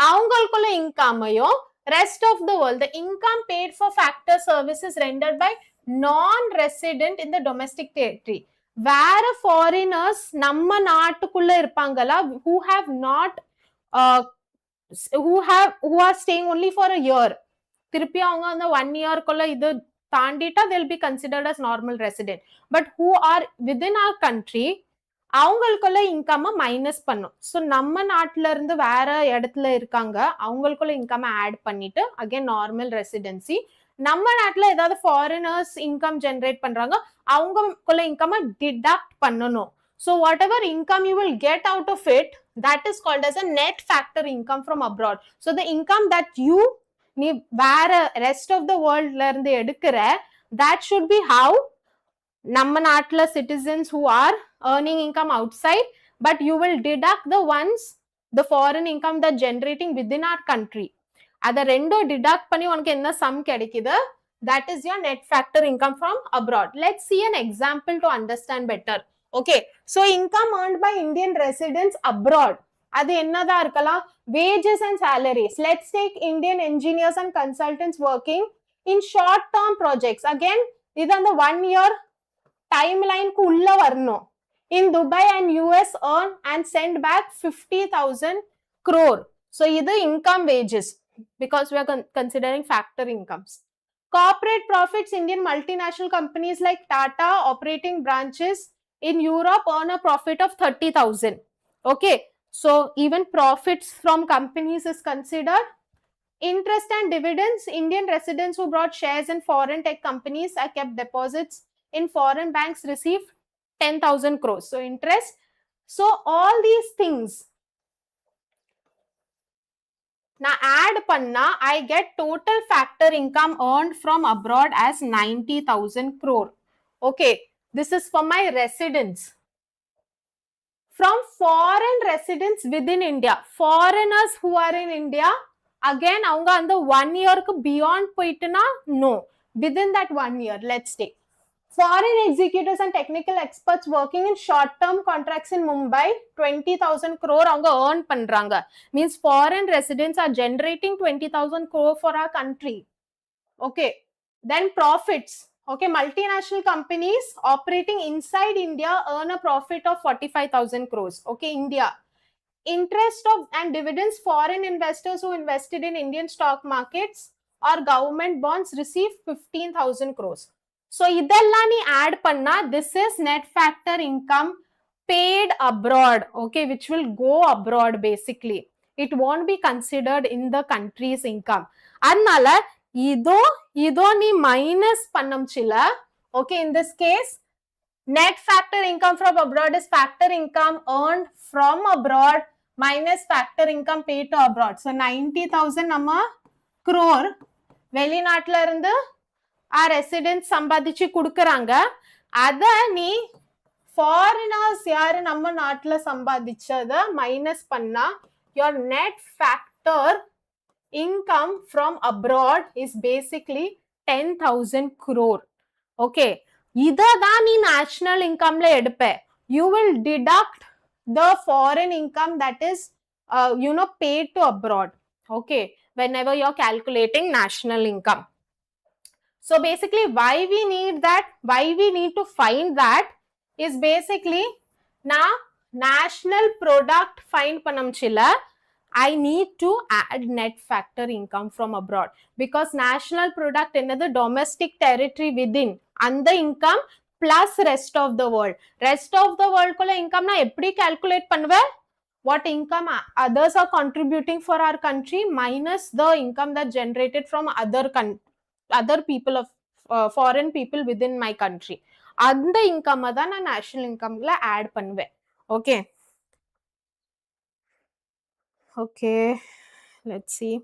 அவங்களுக்குள்ள இன்கமையும் rest of the world, the income paid for factor services rendered by non-resident in the domestic territory, வேற foreigners நம்ம நாட்டுக்குள்ள இருப்பாங்களா, who have not who are staying only for a year, திருப்பி அவங்க அந்த 1 year குள்ள இது தாண்டிட்டா they'll be considered as normal resident, but who are within our country, அவங்களுக்குள்ள இன்கம் மைனஸ் பண்ணும். ஸோ நம்ம நாட்டுல இருந்து வேற இடத்துல இருக்காங்க, அவங்களுக்குள்ள இன்கம் ஆட் பண்ணிட்டு அகைன் நார்மல் ரெசிடென்சி, நம்ம நாட்டுல ஏதாவது ஃபாரினர்ஸ் இன்கம் ஜென்ரேட் பண்றாங்க, அவங்களுக்குள்ள இன்கம் டிடக்ட் பண்ணணும். So whatever income you will get out of it, that is called as a net factor income from abroad. So the income that you நீ வேற rest of the world ல இருந்து எடுக்கிற, that should be how நம்ம நாட்டுல citizens who are earning income outside, but you will deduct the ones, the foreign income that generating within our country. அத ரெண்டும் detect பண்ணி உனக்கு என்ன சம் கிடைக்குது, that is your net factor income from abroad. Let's see an example to understand better. Okay, so income earned by Indian residents abroad, அது என்னதா இருக்கலாம், wages and salaries. Let's take Indian engineers and consultants working in short term projects. Again, இது அந்த 1 year timeline க்கு உள்ள வரணும். In Dubai and US earn and send back 50,000 crore. So இது income wages, because we are considering factor incomes. Corporate profits, Indian multinational companies like Tata operating branches in Europe earn a profit of 30,000. Okay, so even profits from companies is considered. Interest and dividends, Indian residents who brought shares in foreign tech companies are kept deposits in foreign banks receive 10,000 crores. So interest. So all these things na add panna, I get total factor income earned from abroad as 90,000 crore. Okay, this is for my residents. From foreign residents within India, foreigners who are in India, again avanga and the 1 year ku beyond poituna, no, within that 1 year. Let's take foreign executives and technical experts working in short term contracts in Mumbai, 20,000 crore avanga earn pandranga, means foreign residents are generating 20,000 crore for our country. Okay, then profits. Okay, multinational companies operating inside India earn a profit of 45,000 crores. Okay, India. Interest of and dividends, foreign investors who invested in Indian stock markets or government bonds receive 15,000 crores. So idella ni add panna, this is net factor income paid abroad. Okay, which will go abroad basically. It won't be considered in the country's income. Adnala இதோ நீ minus பண்ணம்ச்சில. Okay, in this case net factor income from abroad is factor income earned from abroad minus factor income paid to abroad. So 90,000 நம்ம crore வெளிநாட்டுல இருந்து ஆ resident சம்பாதிச்சு கொடுக்கறாங்க, அத நீ foreigners யாரு நம்ம நாட்டுல சம்பாதிச்சத மைனஸ் பண்ணா your net factor income from abroad is basically 10,000 crore. Okay, இதான் நீ national incomeல எடுப்ப. You will deduct the foreign income that is paid to abroad. Okay, whenever you're calculating national income. So basically why we need that, why we need to find that is basically now national product find panamchilla, I need to add net factor income from abroad, because national product another domestic territory within and the income plus rest of the world. Rest of the world kola income na eppadi calculate பண்ணுவ, what income others are contributing for our country minus the income that generated from other people of foreign people within my country. அந்த income தான் நான் national incomeல add பண்ணுவேன். Okay. Okay, let's see.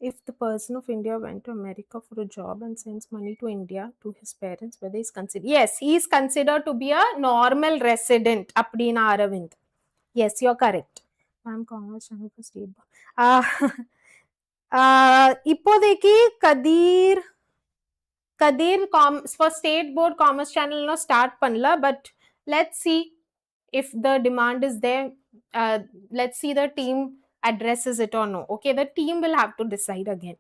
If the person of India went to America for a job and sends money to India to his parents, whether he's considered, yes, he is considered to be a normal resident. Appadina Aravind. Yes, you're correct. I'm Congress channel for state. இப்போதைக்கு கதீர் for state board commerce channel no start பண்ணல, but let's see if the demand is there. Let's see the team addresses it or no. Okay, the team will have to decide again.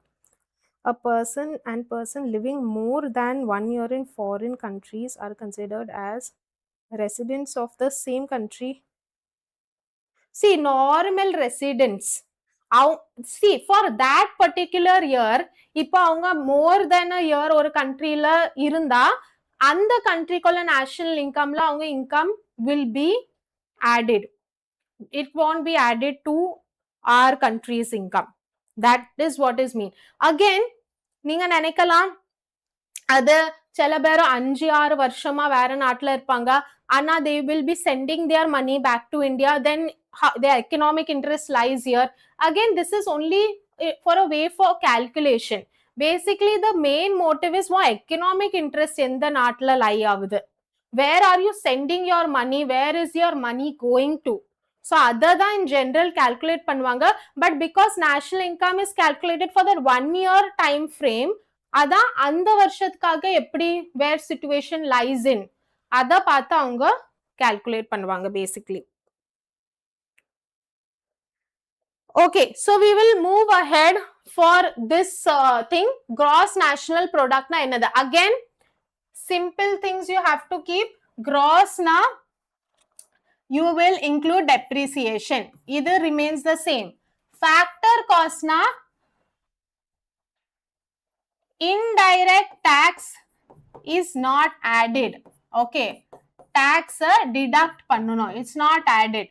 A person living more than 1 year in foreign countries are considered as residents of the same country. See, normal residents. See, for that particular year, இப்போ அவங்க more than a year ஒரு countryல இருந்தா அந்த countryக்குள்ள national incomeல அவங்க income will be added. It won't be added to our country's income. That is what is mean. Again, நீங்க நினைக்கலாம் அது சில பேர் 5-6 வருஷமா வேற நாட்டுல இருப்பாங்க, ஆனா they will be sending their money back to India, then their economic interest lies here. Again, this is only for a way for calculation. Basically the main motive is what economic interest எந்த நாட்டுல lie ஆகுது, where are you sending your money, where is your money going to. So other than in general calculate பண்ணுவாங்க, but because national income is calculated for that 1 year time frame, அதான் அந்த வருஷத்துக்காக எப்படி where situation lies in அத பார்த்து அவங்க calculate பண்ணுவாங்க basically. Okay, so we will move ahead for this thing. Gross national product na enada. Again, simple things you have to keep. Gross na you will include depreciation. Either remains the same. Factor cost na indirect tax is not added. Okay, tax deduct pannunom, it's not added.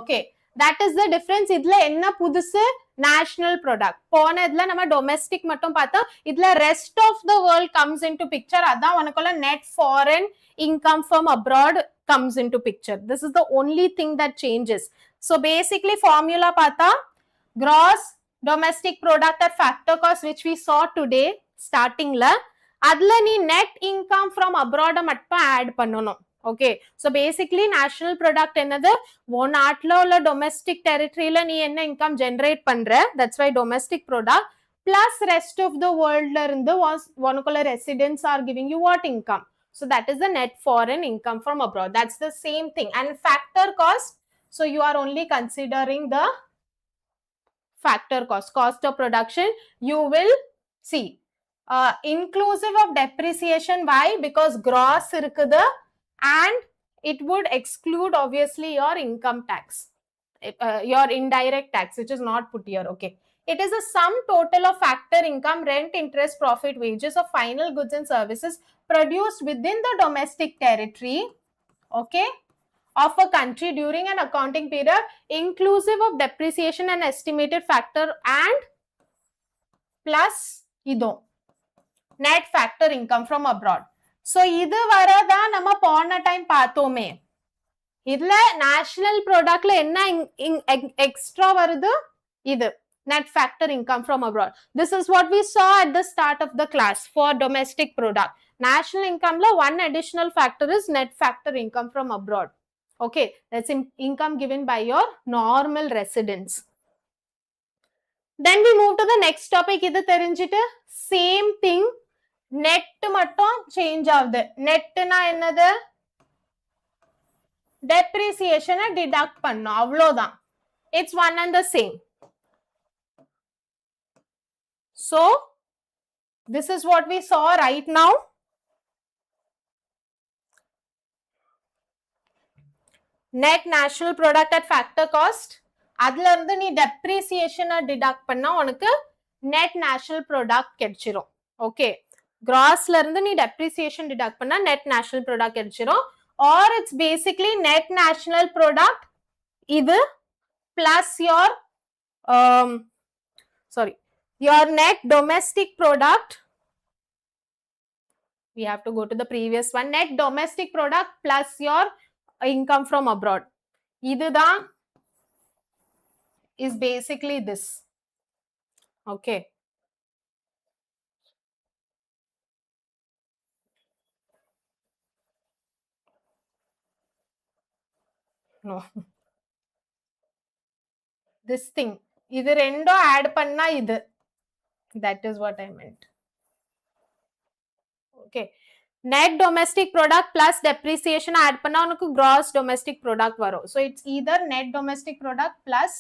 Okay, that is the difference. idla enna pudusu national product pona idla nama domestic mattum paatha, idla rest of the world comes into picture. adha unakolla net foreign income from abroad comes into picture. This is the only thing that changes. So basically formula paatha, gross domestic product at factor cost which we saw today starting la, adla nee net income from abroad mattum add pannanom. Okay, so basically national product என்னது உன் நாட்டுல உள்ள domestic territoryல நீ என்ன income generate பண்ற, that's why domestic product plus rest of the worldல இருந்து உனக்குள்ள residents are giving you what income. So that is the net foreign income from abroad. That's the same thing. And factor cost, so you are only considering the factor cost of production. You will see inclusive of depreciation. Why? Because gross இருக்குது and it would exclude obviously your income tax, your indirect tax, which is not put here. Okay, it is a sum total of factor income, rent, interest, profit, wages of final goods and services produced within the domestic territory, okay, of a country during an accounting period, inclusive of depreciation and estimated factor and plus ido net factor income from abroad. So இது வரதான் நம்ம போன time பார்த்தோமே. இதுல national ப்ராடக்ட்ல என்ன extra வருது, இது net factor income from abroad. This is what we saw at the start of the class for domestic product. National income la one additional factor is net factor income from abroad. Okay, that's income given by your normal residents. Then we move to the next topic. இது தெரிஞ்சிட்டு same thing net மட்டும் change ஆகுது. netனா என்னது? depreciation deduct பண்ணோம், அவ்வளோதான். It's one and the same. So this is what we saw right now. Net national product at factor cost. அதுல இருந்து நீ depreciation deduct பண்ணா உனக்கு net national product கிடைச்சிரும். Okay. Grossல இருந்து நீ depreciation deduct பண்ணா net national product கிடைச்சிரும். Or it's basically net national product இது plus your your net domestic product. We have to go to the previous one. Net domestic product plus your income from abroad. இதுதான் is basically this. Okay. No. This thing. இது ரெண்டும் add பண்ணா இது. That is what I meant. Okay. Net domestic product plus depreciation add பண்ணா உனக்கு gross domestic product வரும். So it's either net domestic product plus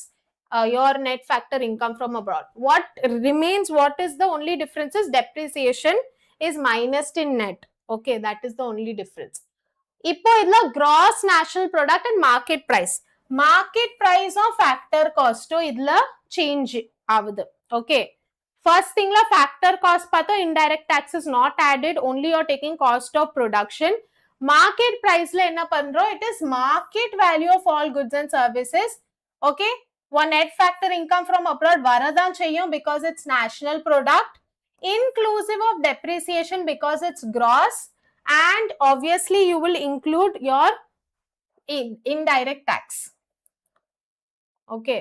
your net factor income from abroad. What remains, what is the only difference is depreciation is minus in net. Okay, that is the only difference. இப்போ இதுல gross national product and market price. Market price of factor cost இதுல change ஆகுது. Okay. First thing la factor cost பார்த்தா indirect tax is not added, only you're taking cost of production. Market price la என்ன பண்றோம்? It is market value of all goods and services. Okay. One net factor income from abroad varadan செய்யும் because it's national product, inclusive of depreciation because it's gross, and obviously you will include your indirect tax. Okay.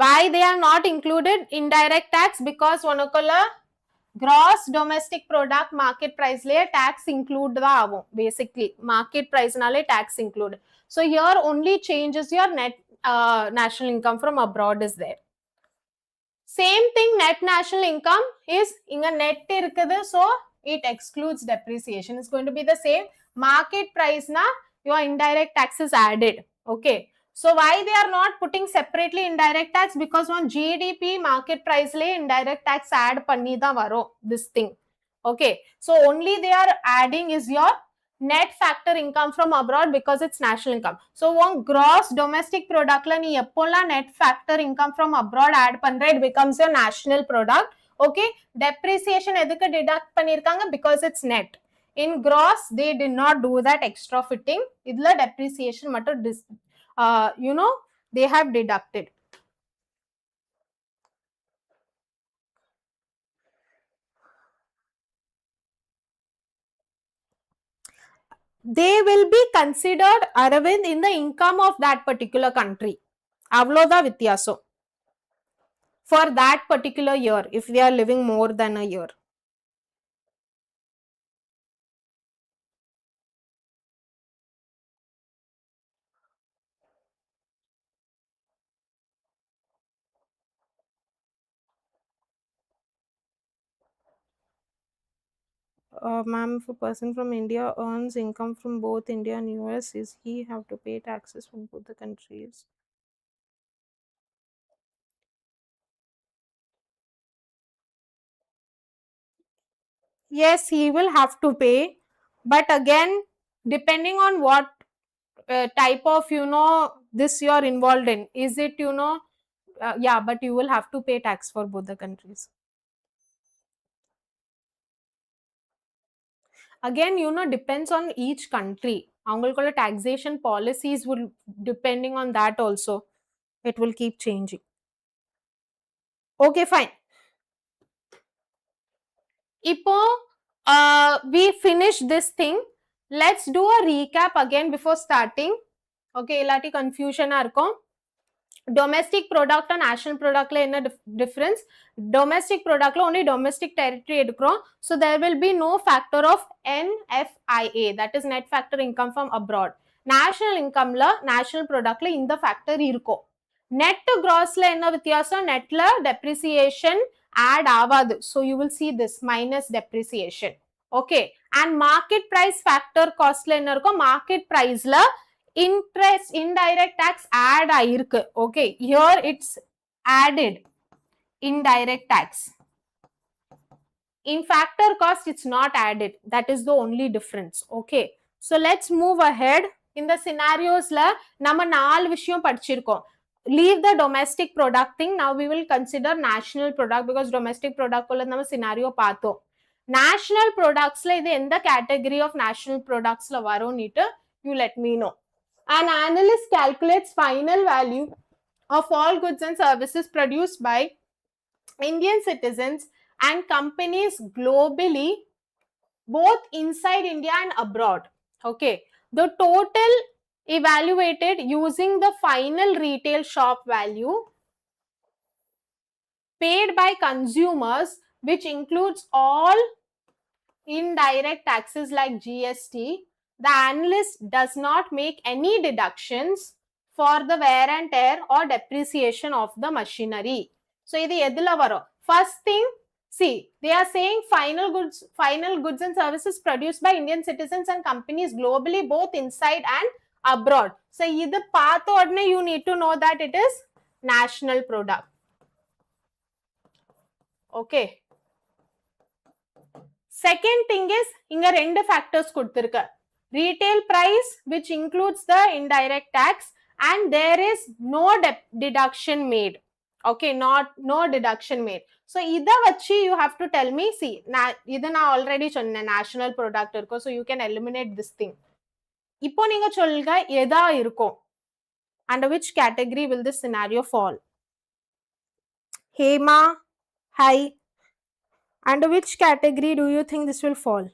Why they are not included indirect tax? Because unakulla gross domestic product market price laye tax include da avum, basically market price nale tax include. So here only changes your net national income from abroad is there. Same thing, net national income is inga net irukkudu, so it excludes depreciation. It's going to be the same. Market price na your indirect tax is added. Okay. So why they are not putting separately indirect tax? Because on GDP market price lay indirect tax add panni da varum this thing. Okay. So only they are adding is your net factor income from abroad because it's national income. So one gross domestic product la nee eppolla net factor income from abroad add pandra, it becomes your national product. Okay. Depreciation edukku deduct pannirukanga because it's net. In gross they did not do that extra fitting. Idla depreciation mattum they have deducted. They will be considered, Aravind, in the income of that particular country. Avloda Vityaso. For that particular year, if they are living more than a year. Ma'am, if a person from India earns income from both India and US, is he have to pay taxes from both the countries? Yes, he will have to pay, but again, depending on what type of this you are involved in, is it yeah, but you will have to pay tax for both the countries. Again, depends on each country. Avangalkoda taxation policies will, depending on that also, it will keep changing. Okay, fine. Ipo we finish this thing. Let's do a recap again before starting. Okay, illati confusion ah irukum. Domestic product and national product la enna difference? Domestic product la only domestic territory edukrom, so there will be no factor of NFIA, that is net factor income from abroad. National income la national product la inda factor irukum. net to gross la enna vyathyasam, net la depreciation add avadu, so you will see this minus depreciation. Okay, and market price factor cost la enna irukum, market price la interest indirect tax add aayirukku. Okay, here it's added indirect tax. In factor cost it's not added, that is the only difference. Okay, so let's move ahead. In the scenarios la nama 4 vishayam padichirukom. Leave the domestic product thing, now we will consider national product, because domestic product kulla nama scenario paathom. National products la idu endha category of national products la varum neetu you let me know. An analyst calculates final value of all goods and services produced by Indian citizens and companies globally, both inside India and abroad. Okay, the total evaluated using the final retail shop value paid by consumers, which includes all indirect taxes like GST. The analyst does not make any deductions for the wear and tear or depreciation of the machinery. So idu edula varum? First thing, see, they are saying final goods and services produced by Indian citizens and companies globally, both inside and abroad. So idu paatha odane you need to know that it is national product. Okay, second thing is inga rendu factors kuduthirukka. Retail price, which includes the indirect tax, and there is no deduction made. Okay, no deduction made. So idha vachi you have to tell me, see, idu na already sonna national product irukko, so you can eliminate this thing. Ipo neenga solluga edha irukom, under which category will this scenario fall? Hema, hi, under which category do you think this will fall?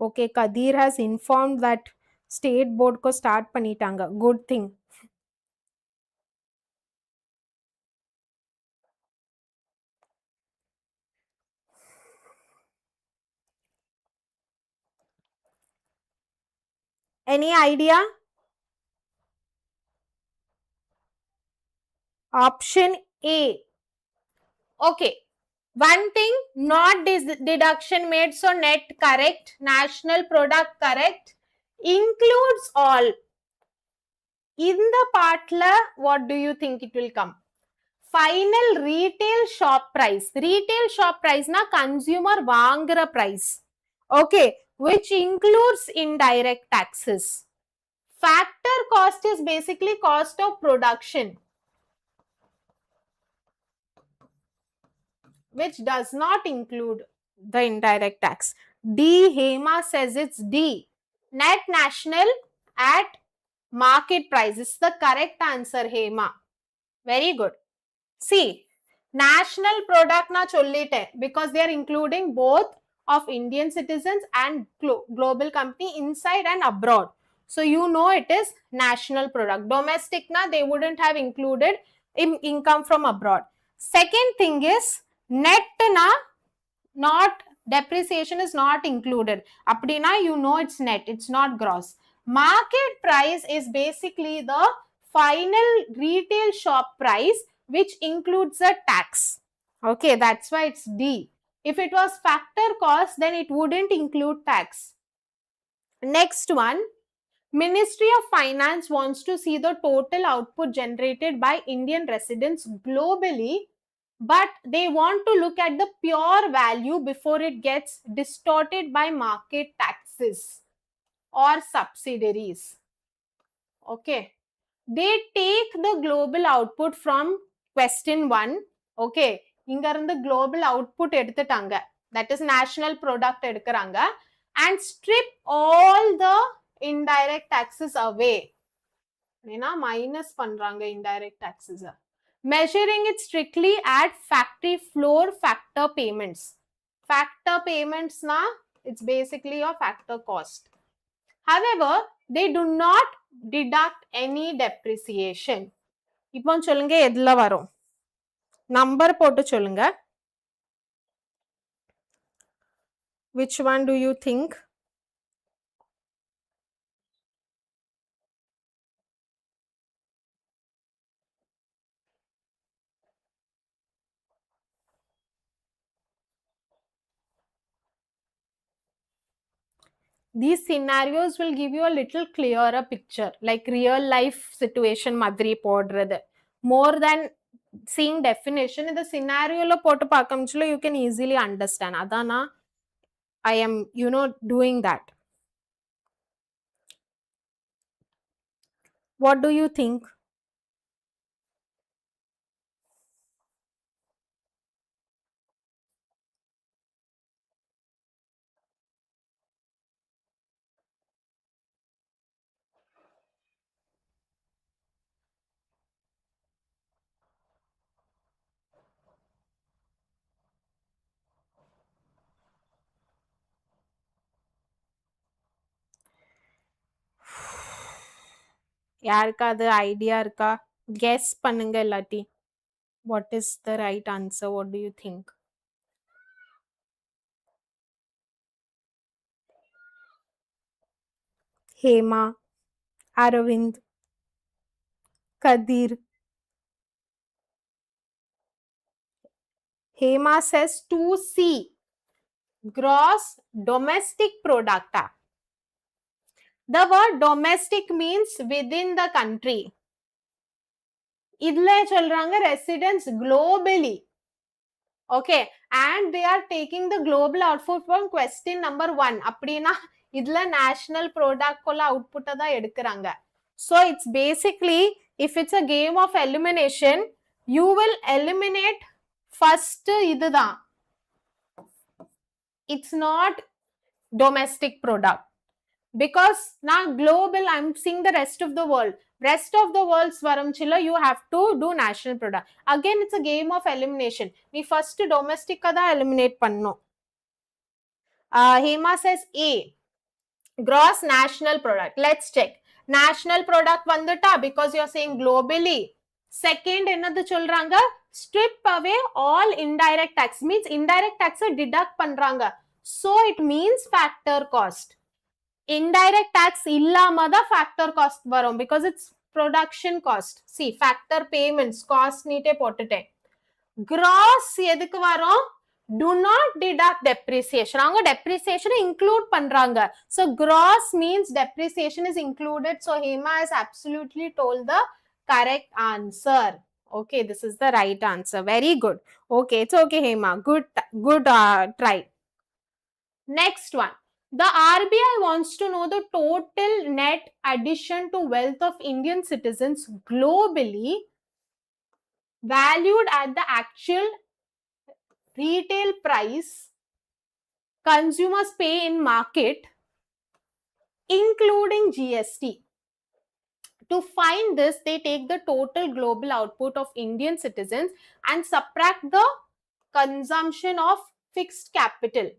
Okay, Kadir has informed that state board ko start பண்ணிட்டாங்க. Good thing. Any idea? Option A. Okay. One thing, not deduction made, so net correct. National product correct. Includes all. In the part la, what do you think it will come? Final retail shop price. Retail shop price na consumer vaangra price. Okay, which includes indirect taxes. Factor cost is basically cost of production, which does not include the indirect tax. D, Hema says it's D. Net national at market price is the correct answer, Hema. Very good. See, national product na chollite, because they are including both of Indian citizens and global company inside and abroad. So you know it is national product. Domestic na they wouldn't have included income from abroad. Second thing is net na not depreciation is not included. Appadina you know it's net, it's not gross. Market price is basically the final retail shop price, which includes a tax. Okay, that's why it's D. If it was factor cost, then it wouldn't include tax. Next one, Ministry of Finance wants to see the total output generated by Indian residents globally, but they want to look at the pure value before it gets distorted by market taxes or subsidiaries. Okay, they take the global output from question 1. Okay, inga irundha global output eduthitaanga, that is national product edukranga, and strip all the indirect taxes away. Minus பண்றாங்க indirect taxes. Measuring it strictly at factory floor factor payments. Factor payments na, it's basically your factor cost. However, they do not deduct any depreciation. இப்போ சொல்லுங்க எதுல வரும்? Number போட்டு சொல்லுங்க. Which one do you think? These scenarios will give you a little clearer picture, like real life situation madri podradhu. More than seeing definition, in the scenario lo potu paakamchilo you can easily understand. Adana I am, doing that. What do you think? யாருக்காவது idea இருக்கா? Guess பண்ணுங்க இல்லாட்டி. What is the right answer? What do you think? Hema, Aravind, Kadir. Hema says 2C, gross domestic product. The word domestic means within the country. இதுல சொல்றாங்க residents globally. Okay, and they are taking the global output from question number 1. அப்படினா இதுல national product கொள்ள output தான் எடுக்கறாங்க. So it's basically, if it's a game of elimination, you will eliminate first இதுதான். It's not domestic product. Because now global, I'm seeing the rest of the world. Rest of the world's varamchilla, you have to do national product. Again, it's a game of elimination. We first domestic kada eliminate panno. Hema says A, gross national product. Let's check. National product vandata because you're saying globally. Second, enadhu solranga, strip away all indirect tax. Means indirect tax deduct பண்றாங்க. So it means factor cost. Indirect tax illama the factor cost varum because it's production cost. See, factor payments cost neete potute. Gross edukku varum? Do not deduct depreciation. Avanga depreciation include பண்றாங்க. So gross means depreciation is included. So Hema has absolutely told the correct answer. Okay, this is the right answer. Very good. Okay, it's okay, Hema. Good try. Next one. The RBI wants to know the total net addition to wealth of Indian citizens globally valued at the actual retail price consumers pay in market, including GST. To find this, they take the total global output of Indian citizens and subtract the consumption of fixed capital.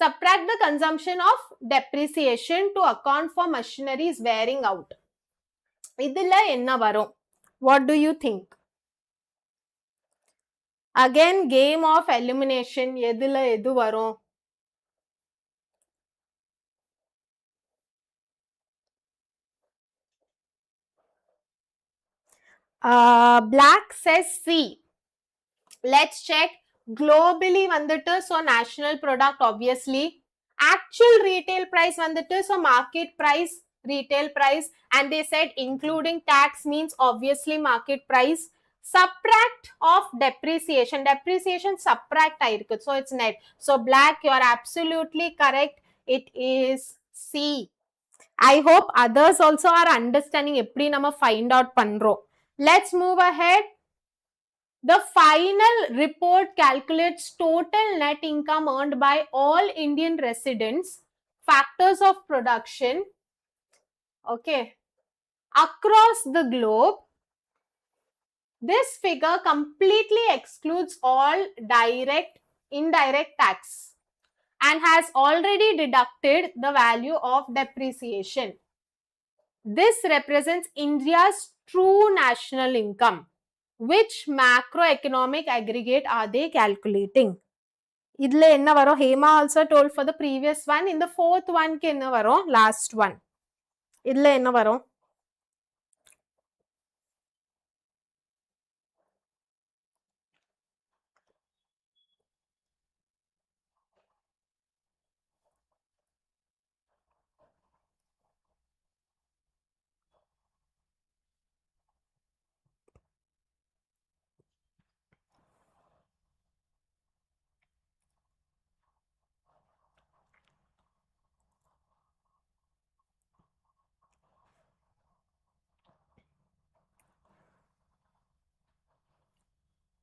Subtract the consumption of depreciation to account for machineries wearing out. இதுல என்ன வரும்? What do you think? Again, game of elimination. எதுல எது வரும்? Black says C. Let's check. Globally வந்துட்டு, so national product obviously. Actual retail price வந்துட்டு, so market price, retail price, and they said including tax means obviously market price. Subtract of depreciation. Depreciation subtract ஆயிருக்கு, so it's net. So black, you are absolutely correct. It is C. I hope others also are understanding எப்படி நம்ம find out பண்றோம். Let's move ahead. The final report calculates total net income earned by all Indian residents, factors of production, okay, across the globe. This figure completely excludes all indirect tax and has already deducted the value of depreciation. This represents India's true national income. Which macroeconomic aggregate are they calculating? இதுல என்ன வரும்? Hema also told for the previous one. In the fourth one க்கு என்ன வரும்? Last one. இதுல என்ன வரும்?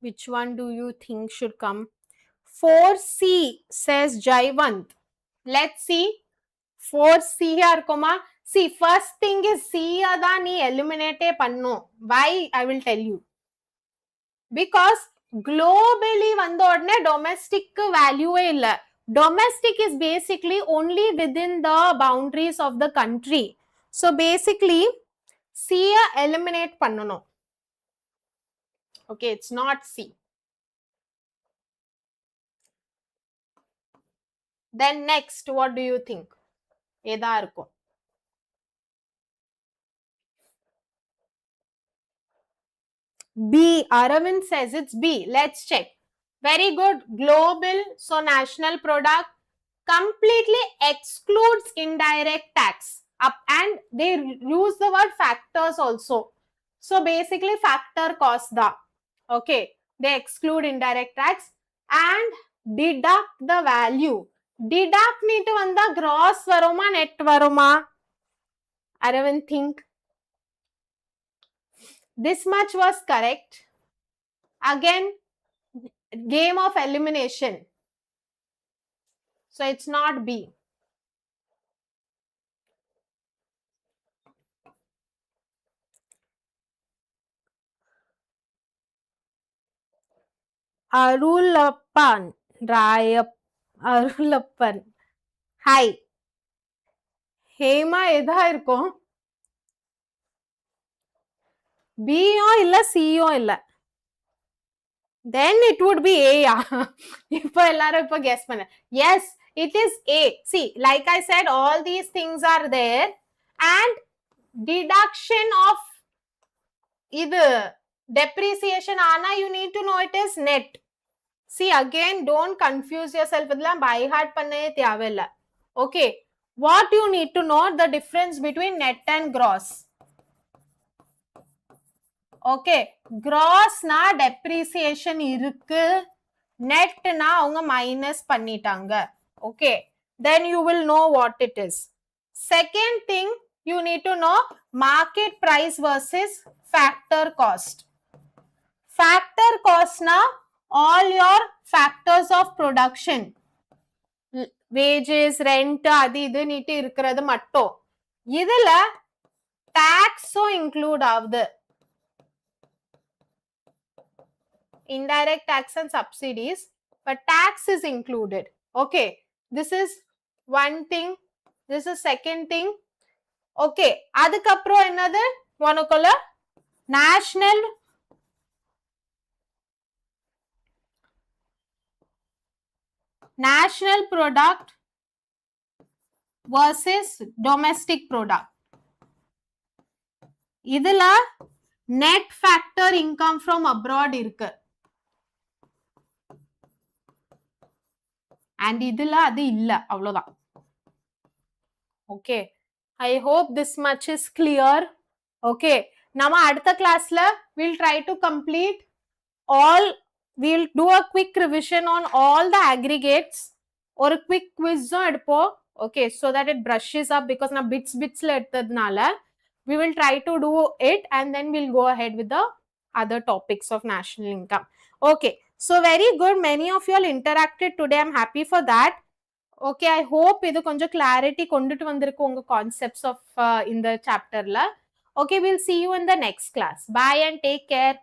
which one do you think should come? 4C says Jaiwant. Let's see. 4C இருக்குமா? See, first thing is C தான் நீ eliminate பண்ணும். Why? I will tell you. Because globally வந்த உடனே domestic value இல்ல. Domestic is basically only within the boundaries of the country. So basically C eliminate பண்ணணும். Okay, it's not C. Then next, what do you think? எதா இருக்கும்? B. Aravind says it's B. Let's check. Very good. Global, so national product completely excludes indirect tax. And they use the word factors also. So basically factor cost da. Okay. They exclude indirect tax and deduct the value. Deduct need vanda gross varuma net varuma? Aravind, think. This much was correct. Again, game of elimination. So it's not B. Arulappan. Arulappan. Hi. Hema எதா இருக்கும்? B இல்ல C இல்ல. Then it would be A. இப்போ எல்லாரும் இப்போ guess பண்ண. Yes, it is A. See, like I said, all these things are there and deduction of இது depreciation ஆனா you need to know it is net. See, again, don't confuse yourself. இதெல்லாம் by heart பண்ணவே தேவையில்ல. Okay, what you need to know the difference between net and gross. Okay, gross na depreciation இருக்கு, net na அவங்க minus பண்ணிட்டாங்க. Okay, then you will know what it is. Second thing you need to know market price versus factor cost. Factor cost na all your factors of production, wages, rent, அது இது நீட்டு இருக்கிறது மட்டும். இதுல taxும் include ஆகுது. Indirect tax and subsidies, but tax is included. Okay, this is one thing. This is second thing. Okay, adukapro enadhu vanukolla national product versus domestic product. idula net factor income from abroad irukku and idula adu illa avlodha. Okay, I hope this much is clear. Okay, nama adutha class la we'll try to complete all, we'll do a quick revision on all the aggregates or a quick quiz edpo. Okay, so that it brushes up because na bits la edtadnala we will try to do it and then we'll go ahead with the other topics of national income. Okay, so very good, many of you all interacted today. I'm happy for that. Okay, I hope idu konja clarity kondittu vandirukku unga concepts of in the chapter la. Okay, we'll see you in the next class. Bye and take care.